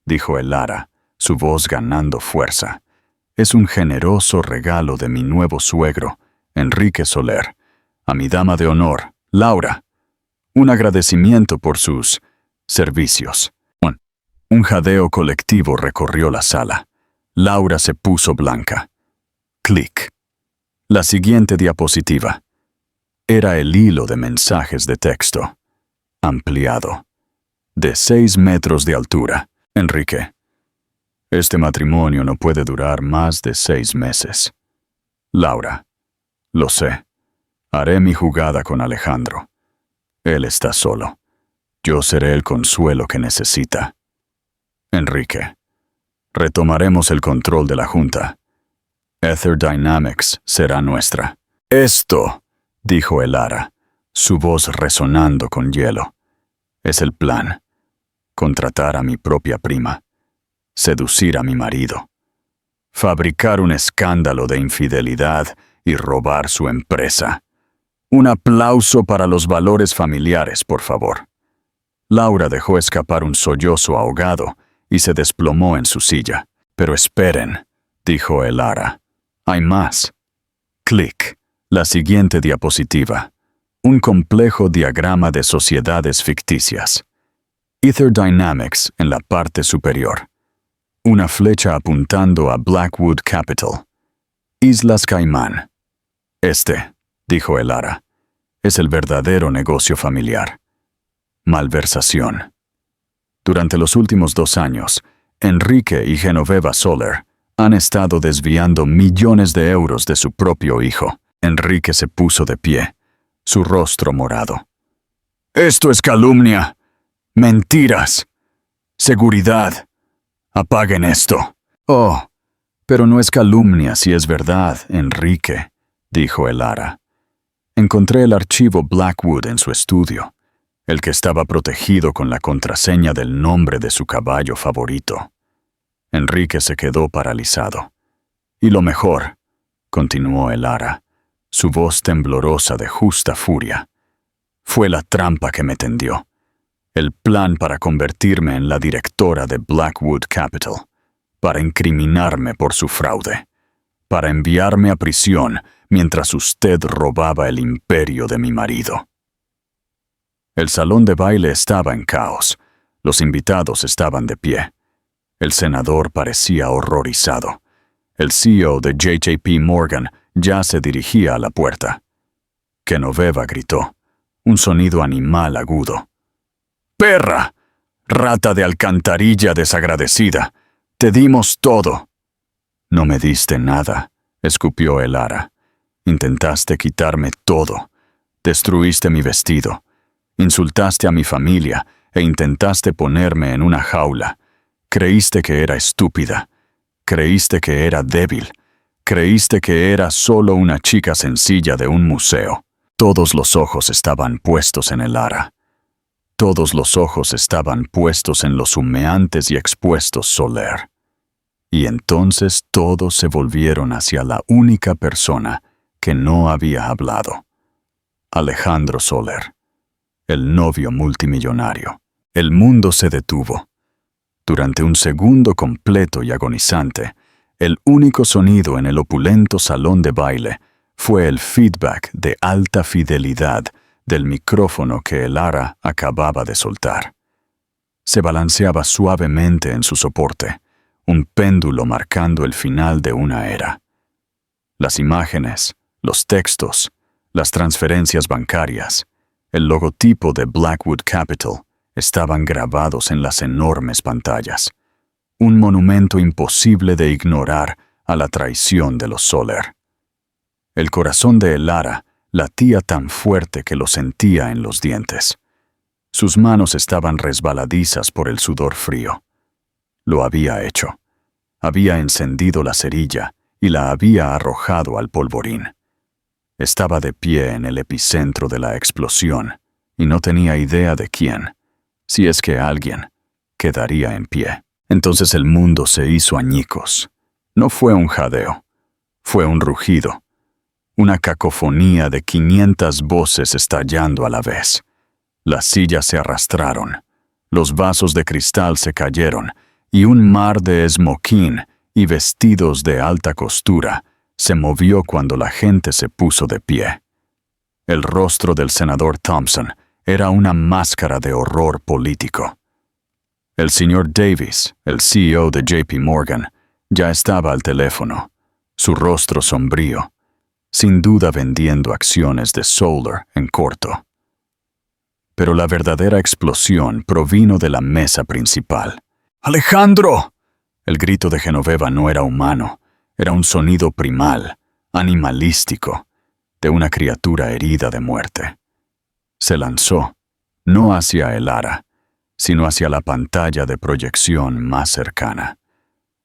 dijo Lara, su voz ganando fuerza, es un generoso regalo de mi nuevo suegro, Enrique Soler, a mi dama de honor, Laura. Un agradecimiento por sus servicios. Un jadeo colectivo recorrió la sala. Laura se puso blanca. Clic. La siguiente diapositiva. Era el hilo de mensajes de texto. Ampliado. De 6 metros de altura. Enrique. Este matrimonio no puede durar más de 6 meses. Laura. Lo sé. Haré mi jugada con Alejandro. Él está solo. Yo seré el consuelo que necesita. Enrique. Retomaremos el control de la junta. Ether Dynamics será nuestra. Esto, dijo Lara, su voz resonando con hielo. Es el plan. Contratar a mi propia prima. Seducir a mi marido. Fabricar un escándalo de infidelidad y robar su empresa. Un aplauso para los valores familiares, por favor. Laura dejó escapar un sollozo ahogado y se desplomó en su silla. Pero esperen, dijo Lara. Hay más. Clic. La siguiente diapositiva. Un complejo diagrama de sociedades ficticias. Ether Dynamics en la parte superior. Una flecha apuntando a Blackwood Capital. Islas Caimán. Este, dijo Lara, es el verdadero negocio familiar. Malversación. Durante los últimos 2 años, Enrique y Genoveva Soler han estado desviando millones de euros de su propio hijo. Enrique se puso de pie, su rostro morado. Esto es calumnia. Mentiras. Seguridad. Apaguen esto. Oh, pero no es calumnia si es verdad, Enrique, dijo Lara. Encontré el archivo Blackwood en su estudio, el que estaba protegido con la contraseña del nombre de su caballo favorito. Enrique se quedó paralizado. Y lo mejor, continuó Lara, su voz temblorosa de justa furia, fue la trampa que me tendió. El plan para convertirme en la directora de Blackwood Capital, para incriminarme por su fraude, para enviarme a prisión mientras usted robaba el imperio de mi marido. El salón de baile estaba en caos. Los invitados estaban de pie. El senador parecía horrorizado. El CEO de JP Morgan ya se dirigía a la puerta. Genoveva gritó, un sonido animal agudo. ¡Perra! ¡Rata de alcantarilla desagradecida! ¡Te dimos todo! No me diste nada, escupió Lara. Intentaste quitarme todo. Destruiste mi vestido. Insultaste a mi familia e intentaste ponerme en una jaula. Creíste que era estúpida. Creíste que era débil. Creíste que era solo una chica sencilla de un museo. Todos los ojos estaban puestos en Lara. Todos los ojos estaban puestos en los humeantes y expuestos Soler. Y entonces todos se volvieron hacia la única persona que no había hablado. Alejandro Soler, el novio multimillonario. El mundo se detuvo. Durante un segundo completo y agonizante, el único sonido en el opulento salón de baile fue el feedback de alta fidelidad del micrófono que Lara acababa de soltar. Se balanceaba suavemente en su soporte, un péndulo marcando el final de una era. Las imágenes, los textos, las transferencias bancarias, el logotipo de Blackwood Capital estaban grabados en las enormes pantallas. Un monumento imposible de ignorar a la traición de los Soler. El corazón de Lara latía tan fuerte que lo sentía en los dientes. Sus manos estaban resbaladizas por el sudor frío. Lo había hecho. Había encendido la cerilla y la había arrojado al polvorín. Estaba de pie en el epicentro de la explosión y no tenía idea de quién, si es que alguien, quedaría en pie. Entonces el mundo se hizo añicos. No fue un jadeo, fue un rugido, una cacofonía de 500 voces estallando a la vez. Las sillas se arrastraron, los vasos de cristal se cayeron, y un mar de esmoquín y vestidos de alta costura se movió cuando la gente se puso de pie. El rostro del senador Thompson era una máscara de horror político. El señor Davis, el CEO de JP Morgan, ya estaba al teléfono, su rostro sombrío, sin duda vendiendo acciones de Solar en corto. Pero la verdadera explosión provino de la mesa principal. ¡Alejandro! El grito de Genoveva no era humano, era un sonido primal, animalístico, de una criatura herida de muerte. Se lanzó, no hacia el ara, sino hacia la pantalla de proyección más cercana,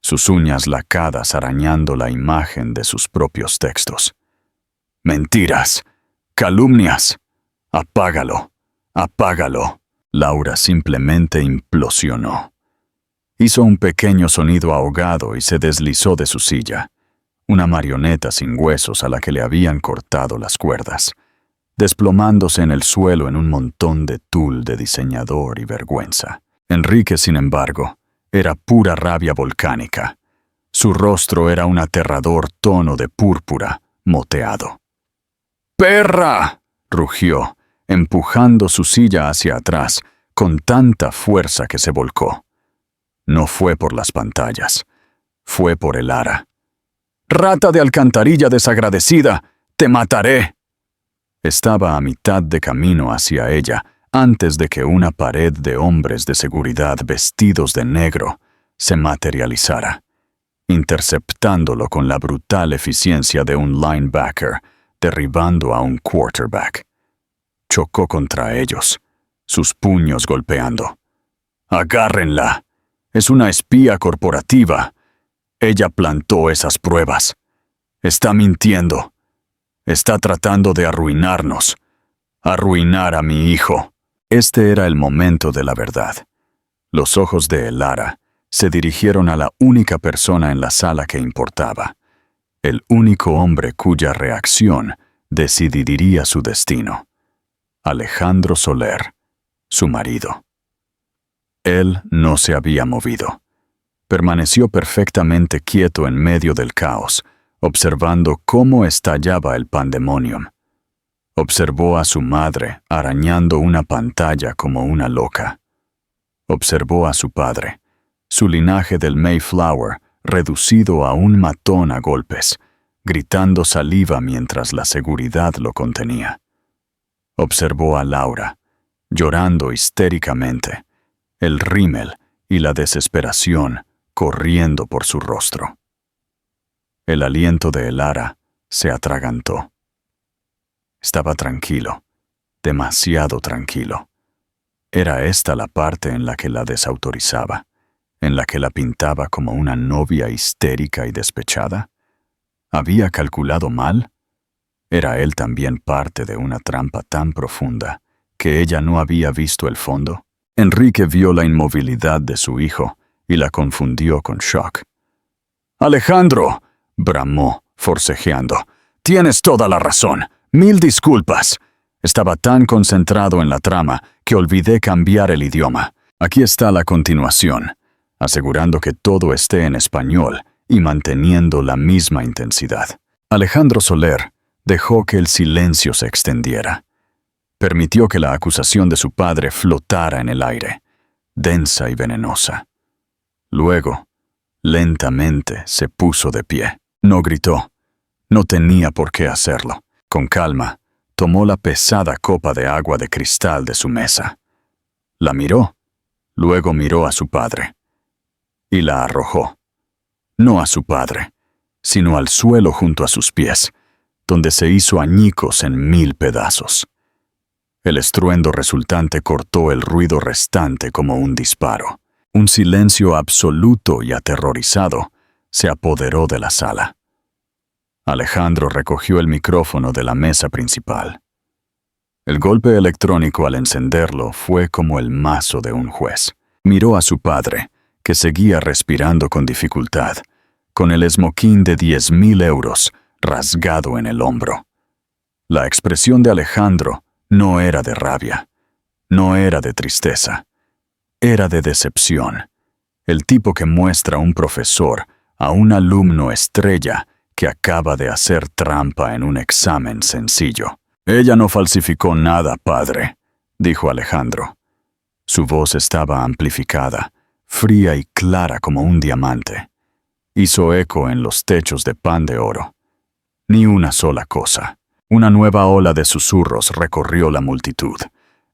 sus uñas lacadas arañando la imagen de sus propios textos. ¡Mentiras! ¡Calumnias! ¡Apágalo! ¡Apágalo! Laura simplemente implosionó. Hizo un pequeño sonido ahogado y se deslizó de su silla, una marioneta sin huesos a la que le habían cortado las cuerdas, desplomándose en el suelo en un montón de tul de diseñador y vergüenza. Enrique, sin embargo, era pura rabia volcánica. Su rostro era un aterrador tono de púrpura, moteado. ¡Perra!, rugió, empujando su silla hacia atrás con tanta fuerza que se volcó. No fue por las pantallas, fue por el ara. ¡Rata de alcantarilla desagradecida! ¡Te mataré! Estaba a mitad de camino hacia ella antes de que una pared de hombres de seguridad vestidos de negro se materializara, interceptándolo con la brutal eficiencia de un linebacker, derribando a un quarterback. Chocó contra ellos, sus puños golpeando. ¡Agárrenla! Es una espía corporativa. Ella plantó esas pruebas. Está mintiendo. Está tratando de arruinarnos. Arruinar a mi hijo. Este era el momento de la verdad. Los ojos de Elara se dirigieron a la única persona en la sala que importaba, el único hombre cuya reacción decidiría su destino. Alejandro Soler, su marido. Él no se había movido. Permaneció perfectamente quieto en medio del caos, observando cómo estallaba el pandemonium. Observó a su madre arañando una pantalla como una loca. Observó a su padre, su linaje del Mayflower reducido a un matón a golpes, gritando saliva mientras la seguridad lo contenía. Observó a Laura, llorando histéricamente, el rímel y la desesperación corriendo por su rostro. El aliento de Elara se atragantó. Estaba tranquilo, demasiado tranquilo. Era esta la parte en la que la desautorizaba, en la que la pintaba como una novia histérica y despechada. ¿Había calculado mal? ¿Era él también parte de una trampa tan profunda que ella no había visto el fondo? Enrique vio la inmovilidad de su hijo y la confundió con shock. «¡Alejandro!», bramó, forcejeando. «Tienes toda la razón. 1000 disculpas». Estaba tan concentrado en la trama que olvidé cambiar el idioma. Aquí está la continuación, asegurando que todo esté en español y manteniendo la misma intensidad. Alejandro Soler dejó que el silencio se extendiera. Permitió que la acusación de su padre flotara en el aire, densa y venenosa. Luego, lentamente se puso de pie. No gritó. No tenía por qué hacerlo. Con calma, tomó la pesada copa de agua de cristal de su mesa. La miró, luego miró a su padre. Y la arrojó. No a su padre, sino al suelo junto a sus pies, donde se hizo añicos en 1000 pedazos. El estruendo resultante cortó el ruido restante como un disparo. Un silencio absoluto y aterrorizado se apoderó de la sala. Alejandro recogió el micrófono de la mesa principal. El golpe electrónico al encenderlo fue como el mazo de un juez. Miró a su padre, que seguía respirando con dificultad, con el esmoquín de 10,000 euros rasgado en el hombro. La expresión de Alejandro no era de rabia, no era de tristeza, era de decepción. El tipo que muestra un profesor a un alumno estrella que acaba de hacer trampa en un examen sencillo. «Ella no falsificó nada, padre», dijo Alejandro. Su voz estaba amplificada, fría y clara como un diamante. Hizo eco en los techos de pan de oro. Ni una sola cosa. Una nueva ola de susurros recorrió la multitud.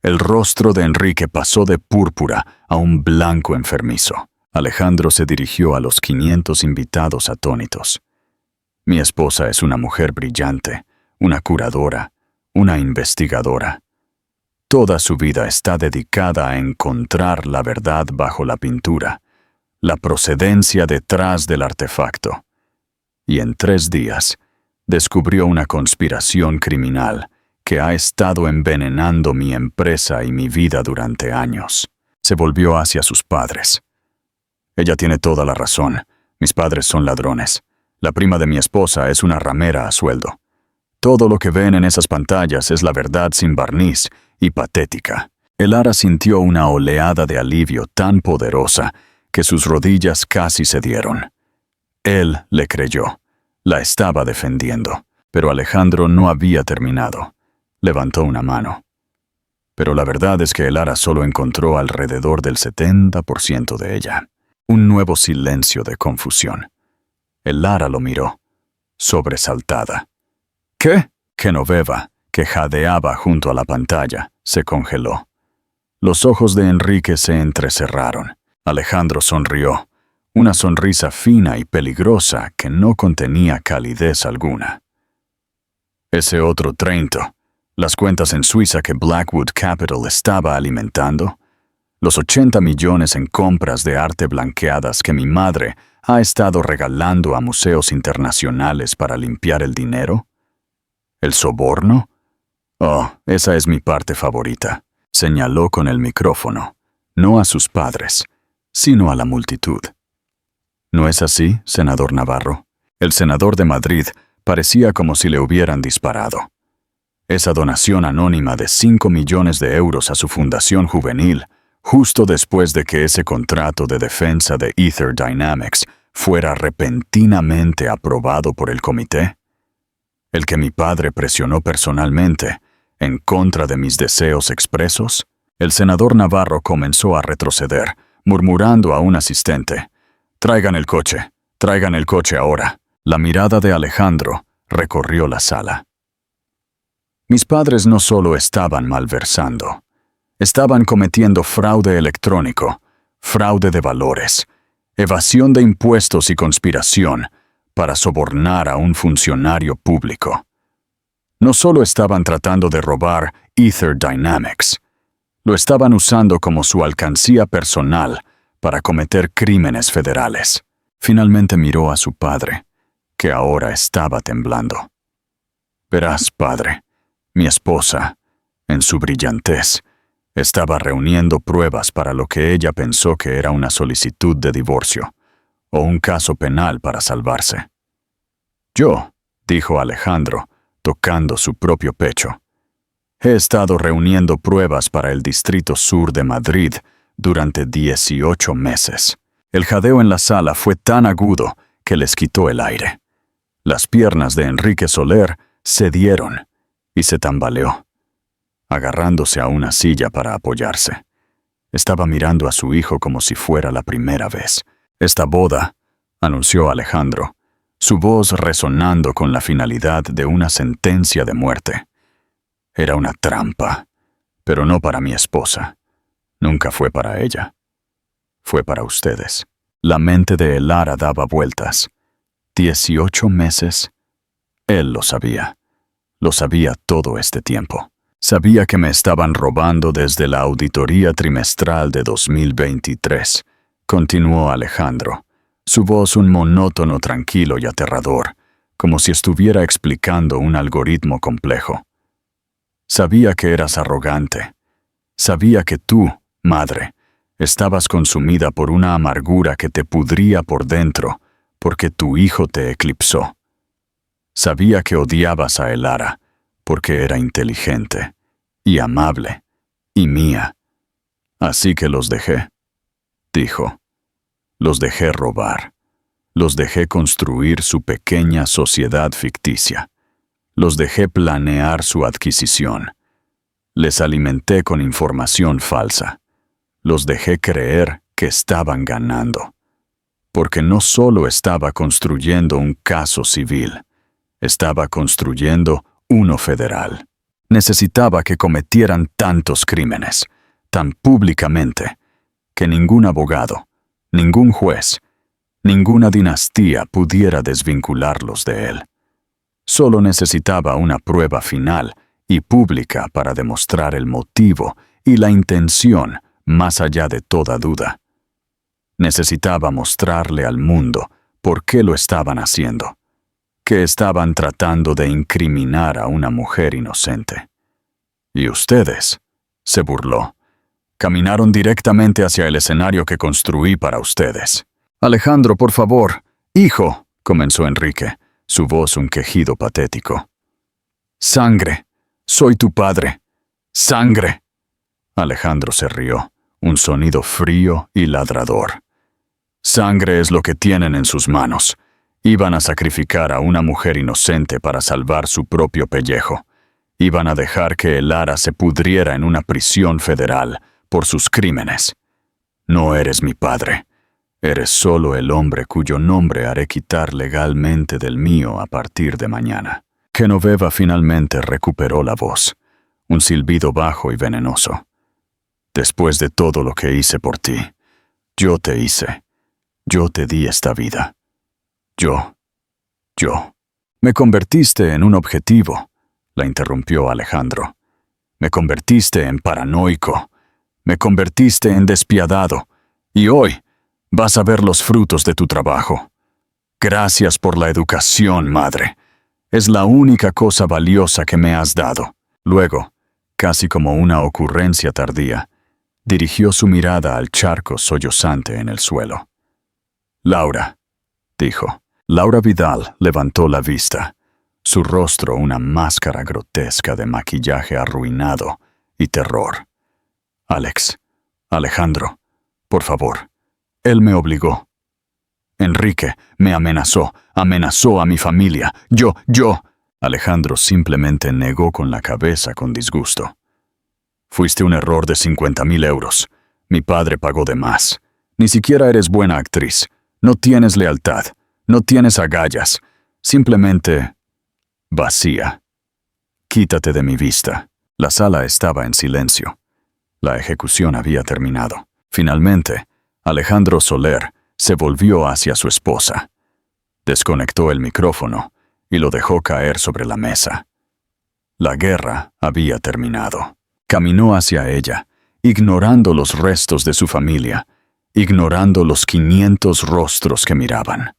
El rostro de Enrique pasó de púrpura a un blanco enfermizo. Alejandro se dirigió a los 500 invitados atónitos. «Mi esposa es una mujer brillante, una curadora, una investigadora. Toda su vida está dedicada a encontrar la verdad bajo la pintura, la procedencia detrás del artefacto. Y en 3 días descubrió una conspiración criminal que ha estado envenenando mi empresa y mi vida durante años». Se volvió hacia sus padres. «Ella tiene toda la razón. Mis padres son ladrones. La prima de mi esposa es una ramera a sueldo. Todo lo que ven en esas pantallas es la verdad sin barniz y patética». El Ara sintió una oleada de alivio tan poderosa que sus rodillas casi cedieron. Él le creyó. La estaba defendiendo. Pero Alejandro no había terminado. Levantó una mano. «Pero la verdad es que el Ara solo encontró alrededor del 70% de ella». Un nuevo silencio de confusión. El Ara lo miró, sobresaltada. «¿Qué?». Genoveva, que jadeaba junto a la pantalla, se congeló. Los ojos de Enrique se entrecerraron. Alejandro sonrió, una sonrisa fina y peligrosa que no contenía calidez alguna. «Ese otro 30, las cuentas en Suiza que Blackwood Capital estaba alimentando, los 80 millones en compras de arte blanqueadas que mi madre ha estado regalando a museos internacionales para limpiar el dinero. ¿El soborno? Oh, esa es mi parte favorita», señaló con el micrófono, no a sus padres, sino a la multitud. «¿No es así, senador Navarro?». El senador de Madrid parecía como si le hubieran disparado. Esa donación anónima de 5 millones de euros a su fundación juvenil, justo después de que ese contrato de defensa de Ether Dynamics fuera repentinamente aprobado por el comité. El que mi padre presionó personalmente, en contra de mis deseos expresos. El senador Navarro comenzó a retroceder, murmurando a un asistente: traigan el coche ahora». La mirada de Alejandro recorrió la sala. Mis padres no solo estaban malversando, estaban cometiendo fraude electrónico, fraude de valores, evasión de impuestos y conspiración para sobornar a un funcionario público. No solo estaban tratando de robar Ether Dynamics, lo estaban usando como su alcancía personal para cometer crímenes federales. Finalmente miró a su padre, que ahora estaba temblando. «Verás, padre, mi esposa, en su brillantez, estaba reuniendo pruebas para lo que ella pensó que era una solicitud de divorcio o un caso penal para salvarse. Yo», dijo Alejandro, tocando su propio pecho, «he estado reuniendo pruebas para el Distrito Sur de Madrid durante 18 meses». El jadeo en la sala fue tan agudo que les quitó el aire. Las piernas de Enrique Soler cedieron y se tambaleó, agarrándose a una silla para apoyarse. Estaba mirando a su hijo como si fuera la primera vez. «Esta boda», anunció Alejandro, su voz resonando con la finalidad de una sentencia de muerte. «Era una trampa, pero no para mi esposa. Nunca fue para ella. Fue para ustedes». La mente de El Ara daba vueltas. 18 meses. Él lo sabía todo este tiempo. Sabía que me estaban robando desde la auditoría trimestral de 2023, continuó Alejandro, su voz un monótono tranquilo y aterrador, como si estuviera explicando un algoritmo complejo. Sabía que eras arrogante. Sabía que tú, madre, estabas consumida por una amargura que te pudría por dentro porque tu hijo te eclipsó. Sabía que odiabas a Elara porque era inteligente y amable y mía. Así que los dejé, dijo. Los dejé robar. Los dejé construir su pequeña sociedad ficticia. Los dejé planear su adquisición. Les alimenté con información falsa. Los dejé creer que estaban ganando. Porque no solo estaba construyendo un caso civil, estaba construyendo uno federal. Necesitaba que cometieran tantos crímenes, tan públicamente, que ningún abogado, ningún juez, ninguna dinastía pudiera desvincularlos de él. Solo necesitaba una prueba final y pública para demostrar el motivo y la intención más allá de toda duda. Necesitaba mostrarle al mundo por qué lo estaban haciendo, que estaban tratando de incriminar a una mujer inocente. Y ustedes, se burló, caminaron directamente hacia el escenario que construí para ustedes. Alejandro, por favor. Hijo, comenzó Enrique, su voz un quejido patético. Sangre. Soy tu padre. Sangre. Alejandro se rió, un sonido frío y ladrador. Sangre es lo que tienen en sus manos. Iban a sacrificar a una mujer inocente para salvar su propio pellejo. Iban a dejar que Elara se pudriera en una prisión federal por sus crímenes. No eres mi padre. Eres solo el hombre cuyo nombre haré quitar legalmente del mío a partir de mañana. Genoveva finalmente recuperó la voz, un silbido bajo y venenoso. Después de todo lo que hice por ti, yo te hice. Yo te di esta vida. Yo. Me convertiste en un objetivo, la interrumpió Alejandro. Me convertiste en paranoico. Me convertiste en despiadado. Y hoy vas a ver los frutos de tu trabajo. Gracias por la educación, madre. Es la única cosa valiosa que me has dado. Luego, casi como una ocurrencia tardía, dirigió su mirada al charco sollozante en el suelo. Laura, dijo. Laura Vidal levantó la vista, su rostro una máscara grotesca de maquillaje arruinado y terror. Alejandro, por favor. Él me obligó. Enrique me amenazó a mi familia. Yo. Alejandro simplemente negó con la cabeza con disgusto. Fuiste un error de 50,000 euros. Mi padre pagó de más. Ni siquiera eres buena actriz. No tienes lealtad. No tienes agallas. Simplemente vacía. Quítate de mi vista. La sala estaba en silencio. La ejecución había terminado. Finalmente, Alejandro Soler se volvió hacia su esposa. Desconectó el micrófono y lo dejó caer sobre la mesa. La guerra había terminado. Caminó hacia ella, ignorando los restos de su familia, ignorando los 500 rostros que miraban.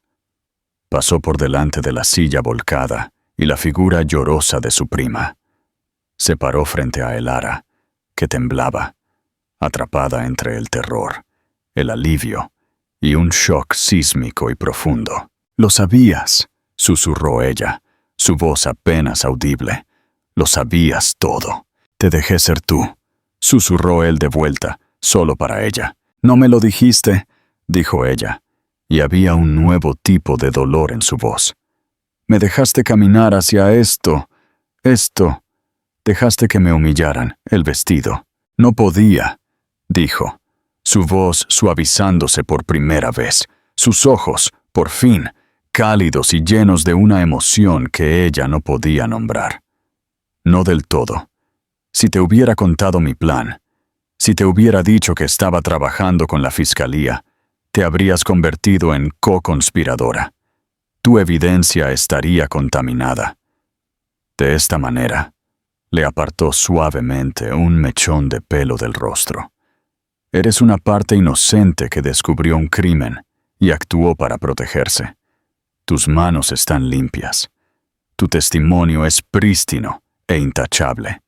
Pasó por delante de la silla volcada y la figura llorosa de su prima. Se paró frente a Elara, que temblaba, atrapada entre el terror, el alivio y un shock sísmico y profundo. «Lo sabías», susurró ella, su voz apenas audible. «Lo sabías todo. Te dejé ser tú», susurró él de vuelta, solo para ella. «No me lo dijiste», dijo ella, y había un nuevo tipo de dolor en su voz. «Me dejaste caminar hacia esto. Dejaste que me humillaran, el vestido. No podía», dijo, su voz suavizándose por primera vez, sus ojos, por fin, cálidos y llenos de una emoción que ella no podía nombrar. «No del todo. Si te hubiera contado mi plan, si te hubiera dicho que estaba trabajando con la fiscalía, te habrías convertido en co-conspiradora. Tu evidencia estaría contaminada. De esta manera, le apartó suavemente un mechón de pelo del rostro. Eres una parte inocente que descubrió un crimen y actuó para protegerse. Tus manos están limpias. Tu testimonio es prístino e intachable.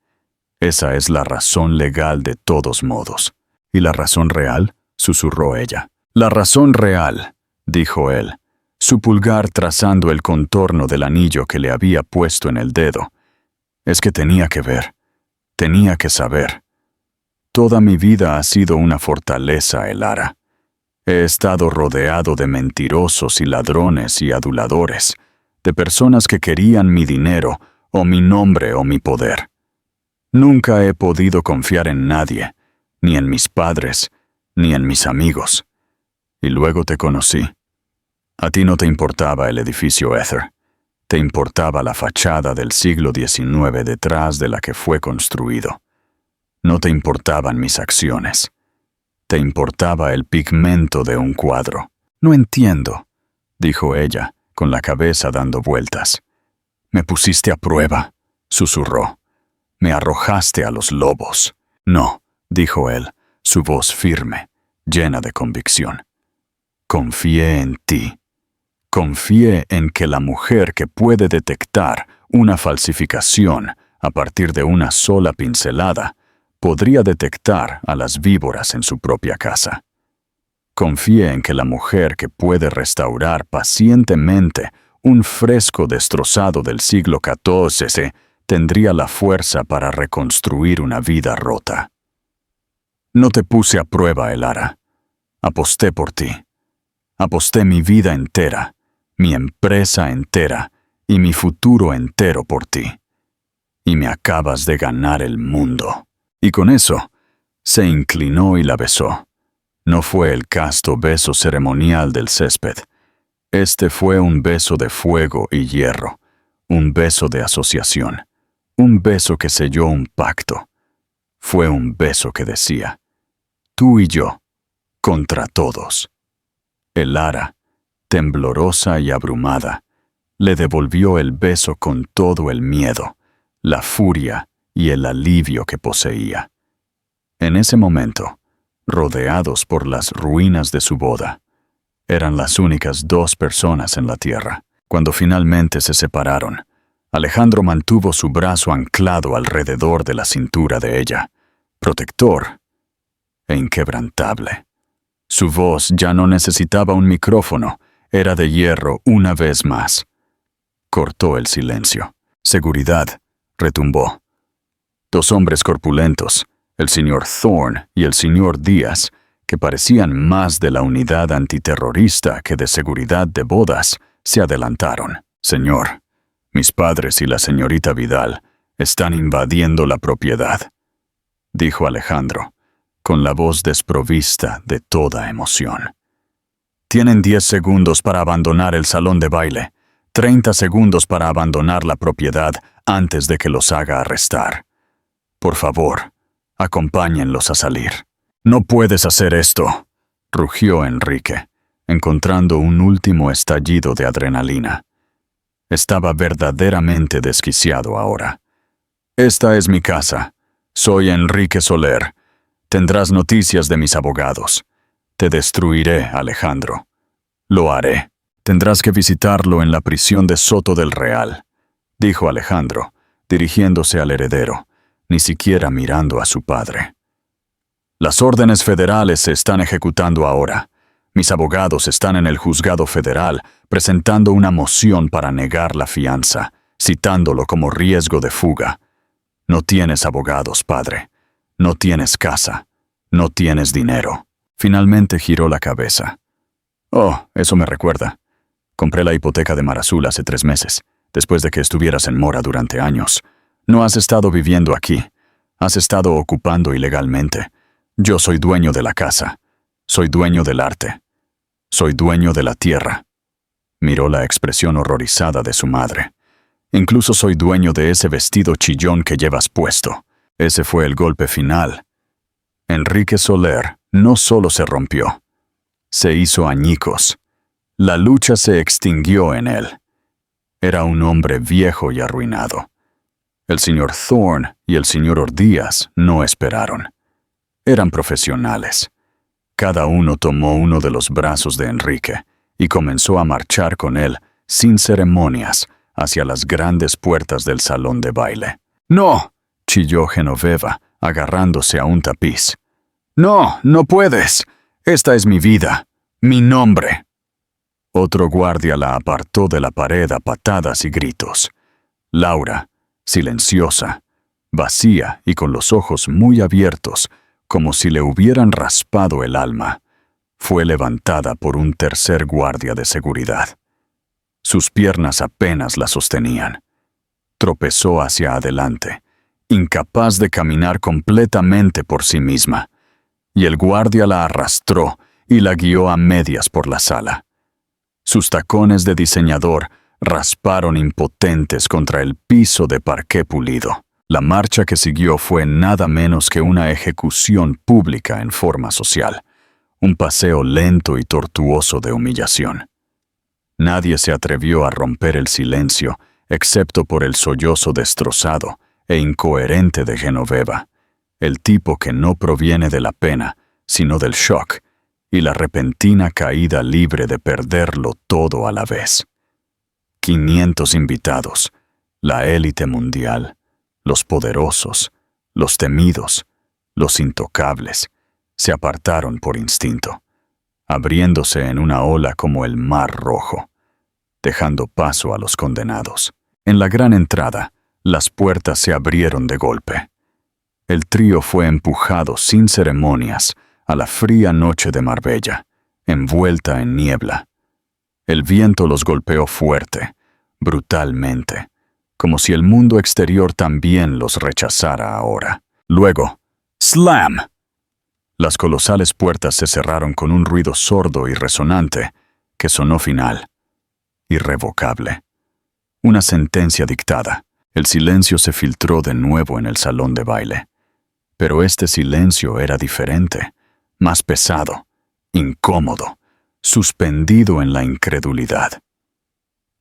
Esa es la razón legal de todos modos. ¿Y la razón real?, susurró ella. La razón real, dijo él, su pulgar trazando el contorno del anillo que le había puesto en el dedo, es que tenía que ver, tenía que saber. Toda mi vida ha sido una fortaleza, Elara. He estado rodeado de mentirosos y ladrones y aduladores, de personas que querían mi dinero, o mi nombre o mi poder. Nunca he podido confiar en nadie, ni en mis padres, ni en mis amigos. Y luego te conocí. A ti no te importaba el edificio Ether. Te importaba la fachada del siglo XIX detrás de la que fue construido. No te importaban mis acciones. Te importaba el pigmento de un cuadro. No entiendo, dijo ella, con la cabeza dando vueltas. Me pusiste a prueba, susurró. Me arrojaste a los lobos. No, dijo él, su voz firme, llena de convicción. Confié en ti. Confié en que la mujer que puede detectar una falsificación a partir de una sola pincelada podría detectar a las víboras en su propia casa. Confié en que la mujer que puede restaurar pacientemente un fresco destrozado del siglo XIV tendría la fuerza para reconstruir una vida rota. No te puse a prueba, Elara. Aposté por ti. Aposté mi vida entera, mi empresa entera y mi futuro entero por ti. Y me acabas de ganar el mundo. Y con eso, se inclinó y la besó. No fue el casto beso ceremonial del césped. Este fue un beso de fuego y hierro, un beso de asociación, un beso que selló un pacto. Fue un beso que decía, tú y yo, contra todos. Elara, temblorosa y abrumada, le devolvió el beso con todo el miedo, la furia y el alivio que poseía. En ese momento, rodeados por las ruinas de su boda, eran las únicas dos personas en la tierra. Cuando finalmente se separaron, Alejandro mantuvo su brazo anclado alrededor de la cintura de ella, protector e inquebrantable. Su voz ya no necesitaba un micrófono, era de hierro una vez más. Cortó el silencio. Seguridad, retumbó. Dos hombres corpulentos, el señor Thorne y el señor Díaz, que parecían más de la unidad antiterrorista que de seguridad de bodas, se adelantaron. Señor, mis padres y la señorita Vidal están invadiendo la propiedad, dijo Alejandro, con la voz desprovista de toda emoción. Tienen 10 segundos para abandonar el salón de baile, 30 segundos para abandonar la propiedad antes de que los haga arrestar. Por favor, acompáñenlos a salir. No puedes hacer esto, rugió Enrique, encontrando un último estallido de adrenalina. Estaba verdaderamente desquiciado ahora. Esta es mi casa. Soy Enrique Soler. Tendrás noticias de mis abogados. Te destruiré, Alejandro. Lo haré. Tendrás que visitarlo en la prisión de Soto del Real, dijo Alejandro, dirigiéndose al heredero, ni siquiera mirando a su padre. Las órdenes federales se están ejecutando ahora. Mis abogados están en el juzgado federal presentando una moción para negar la fianza, citándolo como riesgo de fuga. No tienes abogados, padre. No tienes casa. No tienes dinero. Finalmente giró la cabeza. Oh, eso me recuerda. Compré la hipoteca de Mar Azul hace 3 meses, después de que estuvieras en mora durante años. No has estado viviendo aquí. Has estado ocupando ilegalmente. Yo soy dueño de la casa. Soy dueño del arte. Soy dueño de la tierra. Miró la expresión horrorizada de su madre. Incluso soy dueño de ese vestido chillón que llevas puesto. Ese fue el golpe final. Enrique Soler no solo se rompió, se hizo añicos. La lucha se extinguió en él. Era un hombre viejo y arruinado. El señor Thorne y el señor Ordíaz no esperaron. Eran profesionales. Cada uno tomó uno de los brazos de Enrique y comenzó a marchar con él, sin ceremonias, hacia las grandes puertas del salón de baile. ¡No!, chilló Genoveva, agarrándose a un tapiz. «No, no puedes. Esta es mi vida, mi nombre». Otro guardia la apartó de la pared a patadas y gritos. Laura, silenciosa, vacía y con los ojos muy abiertos, como si le hubieran raspado el alma, fue levantada por un tercer guardia de seguridad. Sus piernas apenas la sostenían. Tropezó hacia adelante, incapaz de caminar completamente por sí misma, y el guardia la arrastró y la guió a medias por la sala. Sus tacones de diseñador rasparon impotentes contra el piso de parqué pulido. La marcha que siguió fue nada menos que una ejecución pública en forma social, un paseo lento y tortuoso de humillación. Nadie se atrevió a romper el silencio, excepto por el sollozo destrozado e incoherente de Genoveva, el tipo que no proviene de la pena, sino del shock, y la repentina caída libre de perderlo todo a la vez. 500 invitados, la élite mundial, los poderosos, los temidos, los intocables, se apartaron por instinto, abriéndose en una ola como el mar rojo, dejando paso a los condenados. En la gran entrada, las puertas se abrieron de golpe. El trío fue empujado sin ceremonias a la fría noche de Marbella, envuelta en niebla. El viento los golpeó fuerte, brutalmente, como si el mundo exterior también los rechazara ahora. Luego, ¡slam! Las colosales puertas se cerraron con un ruido sordo y resonante que sonó final, irrevocable. Una sentencia dictada. El silencio se filtró de nuevo en el salón de baile. Pero este silencio era diferente, más pesado, incómodo, suspendido en la incredulidad.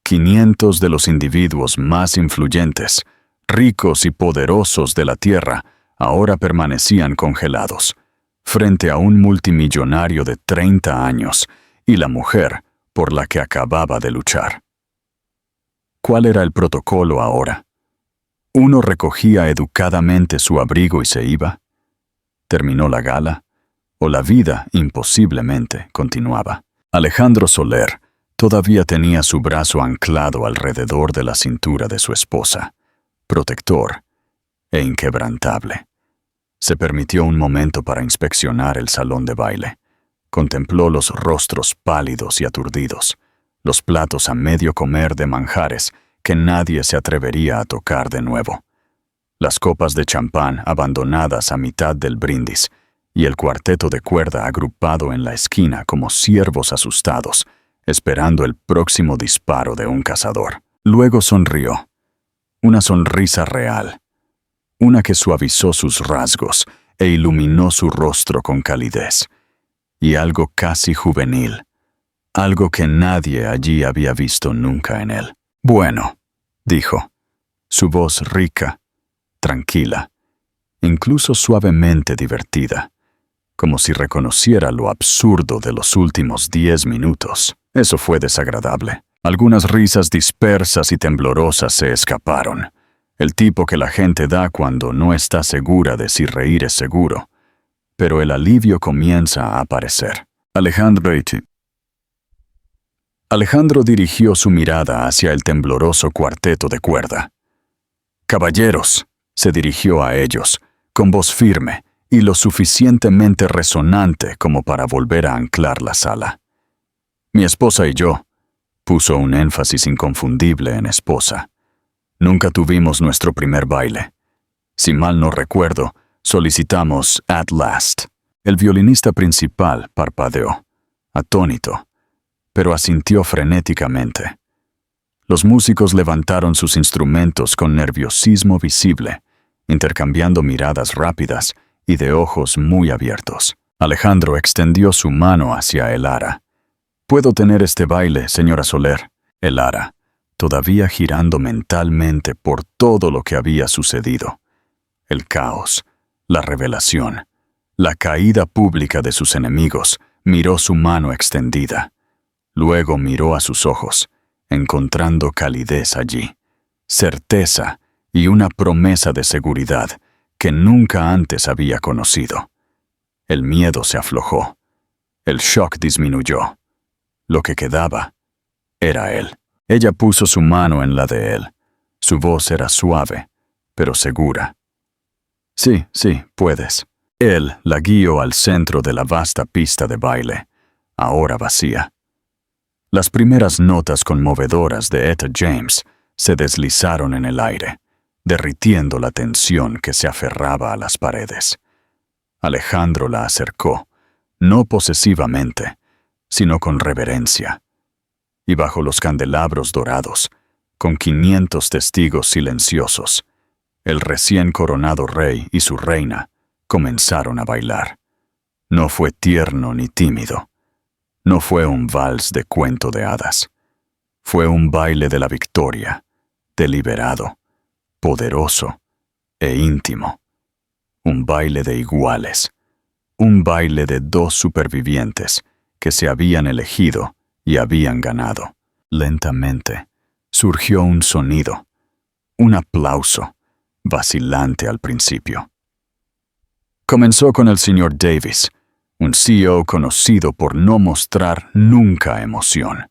500 de los individuos más influyentes, ricos y poderosos de la tierra ahora permanecían congelados, frente a un multimillonario de 30 años y la mujer por la que acababa de luchar. ¿Cuál era el protocolo ahora? ¿Uno recogía educadamente su abrigo y se iba? ¿Terminó la gala? ¿O la vida, imposiblemente, continuaba? Alejandro Soler todavía tenía su brazo anclado alrededor de la cintura de su esposa, protector e inquebrantable. Se permitió un momento para inspeccionar el salón de baile. Contempló los rostros pálidos y aturdidos, los platos a medio comer de manjares que nadie se atrevería a tocar de nuevo, las copas de champán abandonadas a mitad del brindis y el cuarteto de cuerda agrupado en la esquina como ciervos asustados, esperando el próximo disparo de un cazador. Luego sonrió, una sonrisa real, una que suavizó sus rasgos e iluminó su rostro con calidez, y algo casi juvenil, algo que nadie allí había visto nunca en él. «Bueno», dijo, su voz rica, tranquila, incluso suavemente divertida, como si reconociera lo absurdo de los últimos 10 minutos. Eso fue desagradable. Algunas risas dispersas y temblorosas se escaparon, el tipo que la gente da cuando no está segura de si reír es seguro, pero el alivio comienza a aparecer. Alejandro dirigió su mirada hacia el tembloroso cuarteto de cuerda. «Caballeros», se dirigió a ellos, con voz firme y lo suficientemente resonante como para volver a anclar la sala. «Mi esposa y yo», puso un énfasis inconfundible en esposa, «nunca tuvimos nuestro primer baile. Si mal no recuerdo, solicitamos At Last». El violinista principal parpadeó, atónito, pero asintió frenéticamente. Los músicos levantaron sus instrumentos con nerviosismo visible, intercambiando miradas rápidas y de ojos muy abiertos. Alejandro extendió su mano hacia el ara. «¿Puedo tener este baile, señora Soler?» El ara, todavía girando mentalmente por todo lo que había sucedido. El caos, la revelación, la caída pública de sus enemigos, miró su mano extendida. Luego miró a sus ojos, encontrando calidez allí, certeza y una promesa de seguridad que nunca antes había conocido. El miedo se aflojó. El shock disminuyó. Lo que quedaba era él. Ella puso su mano en la de él. Su voz era suave, pero segura. Sí, puedes. Él la guió al centro de la vasta pista de baile, ahora vacía. Las primeras notas conmovedoras de Etta James se deslizaron en el aire, derritiendo la tensión que se aferraba a las paredes. Alejandro la acercó, no posesivamente, sino con reverencia. Y bajo los candelabros dorados, con 500 testigos silenciosos, el recién coronado rey y su reina comenzaron a bailar. No fue tierno ni tímido. No fue un vals de cuento de hadas. Fue un baile de la victoria, deliberado, poderoso e íntimo. Un baile de iguales. Un baile de dos supervivientes que se habían elegido y habían ganado. Lentamente surgió un sonido, un aplauso, vacilante al principio. Comenzó con el señor Davis, un CEO conocido por no mostrar nunca emoción.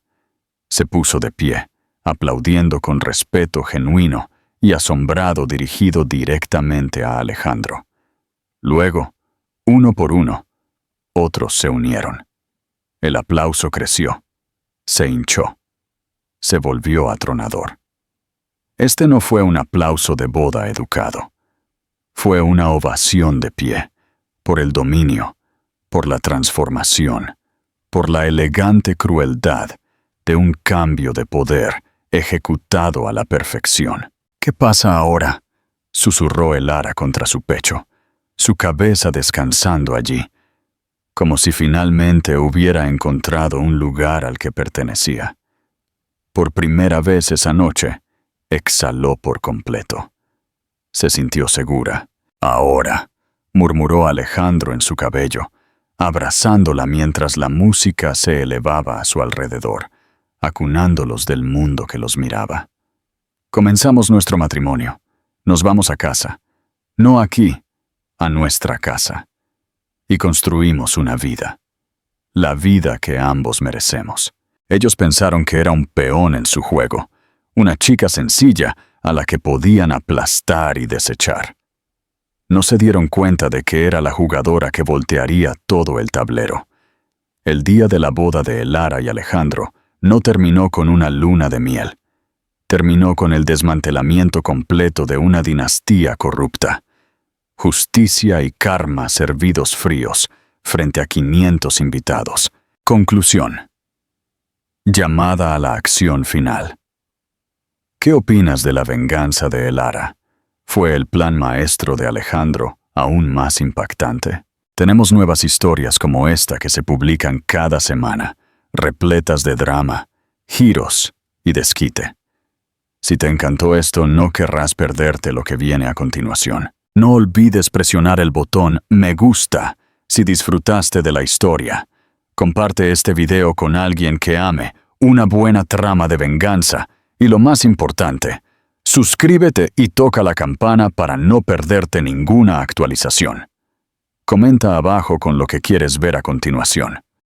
Se puso de pie, aplaudiendo con respeto genuino y asombrado dirigido directamente a Alejandro. Luego, uno por uno, otros se unieron. El aplauso creció, se hinchó, se volvió atronador. Este no fue un aplauso de boda educado. Fue una ovación de pie, por el dominio, por la transformación, por la elegante crueldad de un cambio de poder ejecutado a la perfección. ¿Qué pasa ahora?, susurró Elara contra su pecho, su cabeza descansando allí, como si finalmente hubiera encontrado un lugar al que pertenecía. Por primera vez esa noche, exhaló por completo. Se sintió segura. Ahora, murmuró Alejandro en su cabello, abrazándola mientras la música se elevaba a su alrededor, acunándolos del mundo que los miraba. Comenzamos nuestro matrimonio. Nos vamos a casa. No aquí, a nuestra casa. Y construimos una vida. La vida que ambos merecemos. Ellos pensaron que era un peón en su juego, una chica sencilla a la que podían aplastar y desechar. No se dieron cuenta de que era la jugadora que voltearía todo el tablero. El día de la boda de Elara y Alejandro no terminó con una luna de miel. Terminó con el desmantelamiento completo de una dinastía corrupta. Justicia y karma servidos fríos frente a 500 invitados. Conclusión. Llamada a la acción final. ¿Qué opinas de la venganza de Elara? ¿Fue el plan maestro de Alejandro aún más impactante? Tenemos nuevas historias como esta que se publican cada semana, repletas de drama, giros y desquite. Si te encantó esto, no querrás perderte lo que viene a continuación. No olvides presionar el botón Me gusta si disfrutaste de la historia. Comparte este video con alguien que ame una buena trama de venganza y, lo más importante, suscríbete y toca la campana para no perderte ninguna actualización. Comenta abajo con lo que quieres ver a continuación.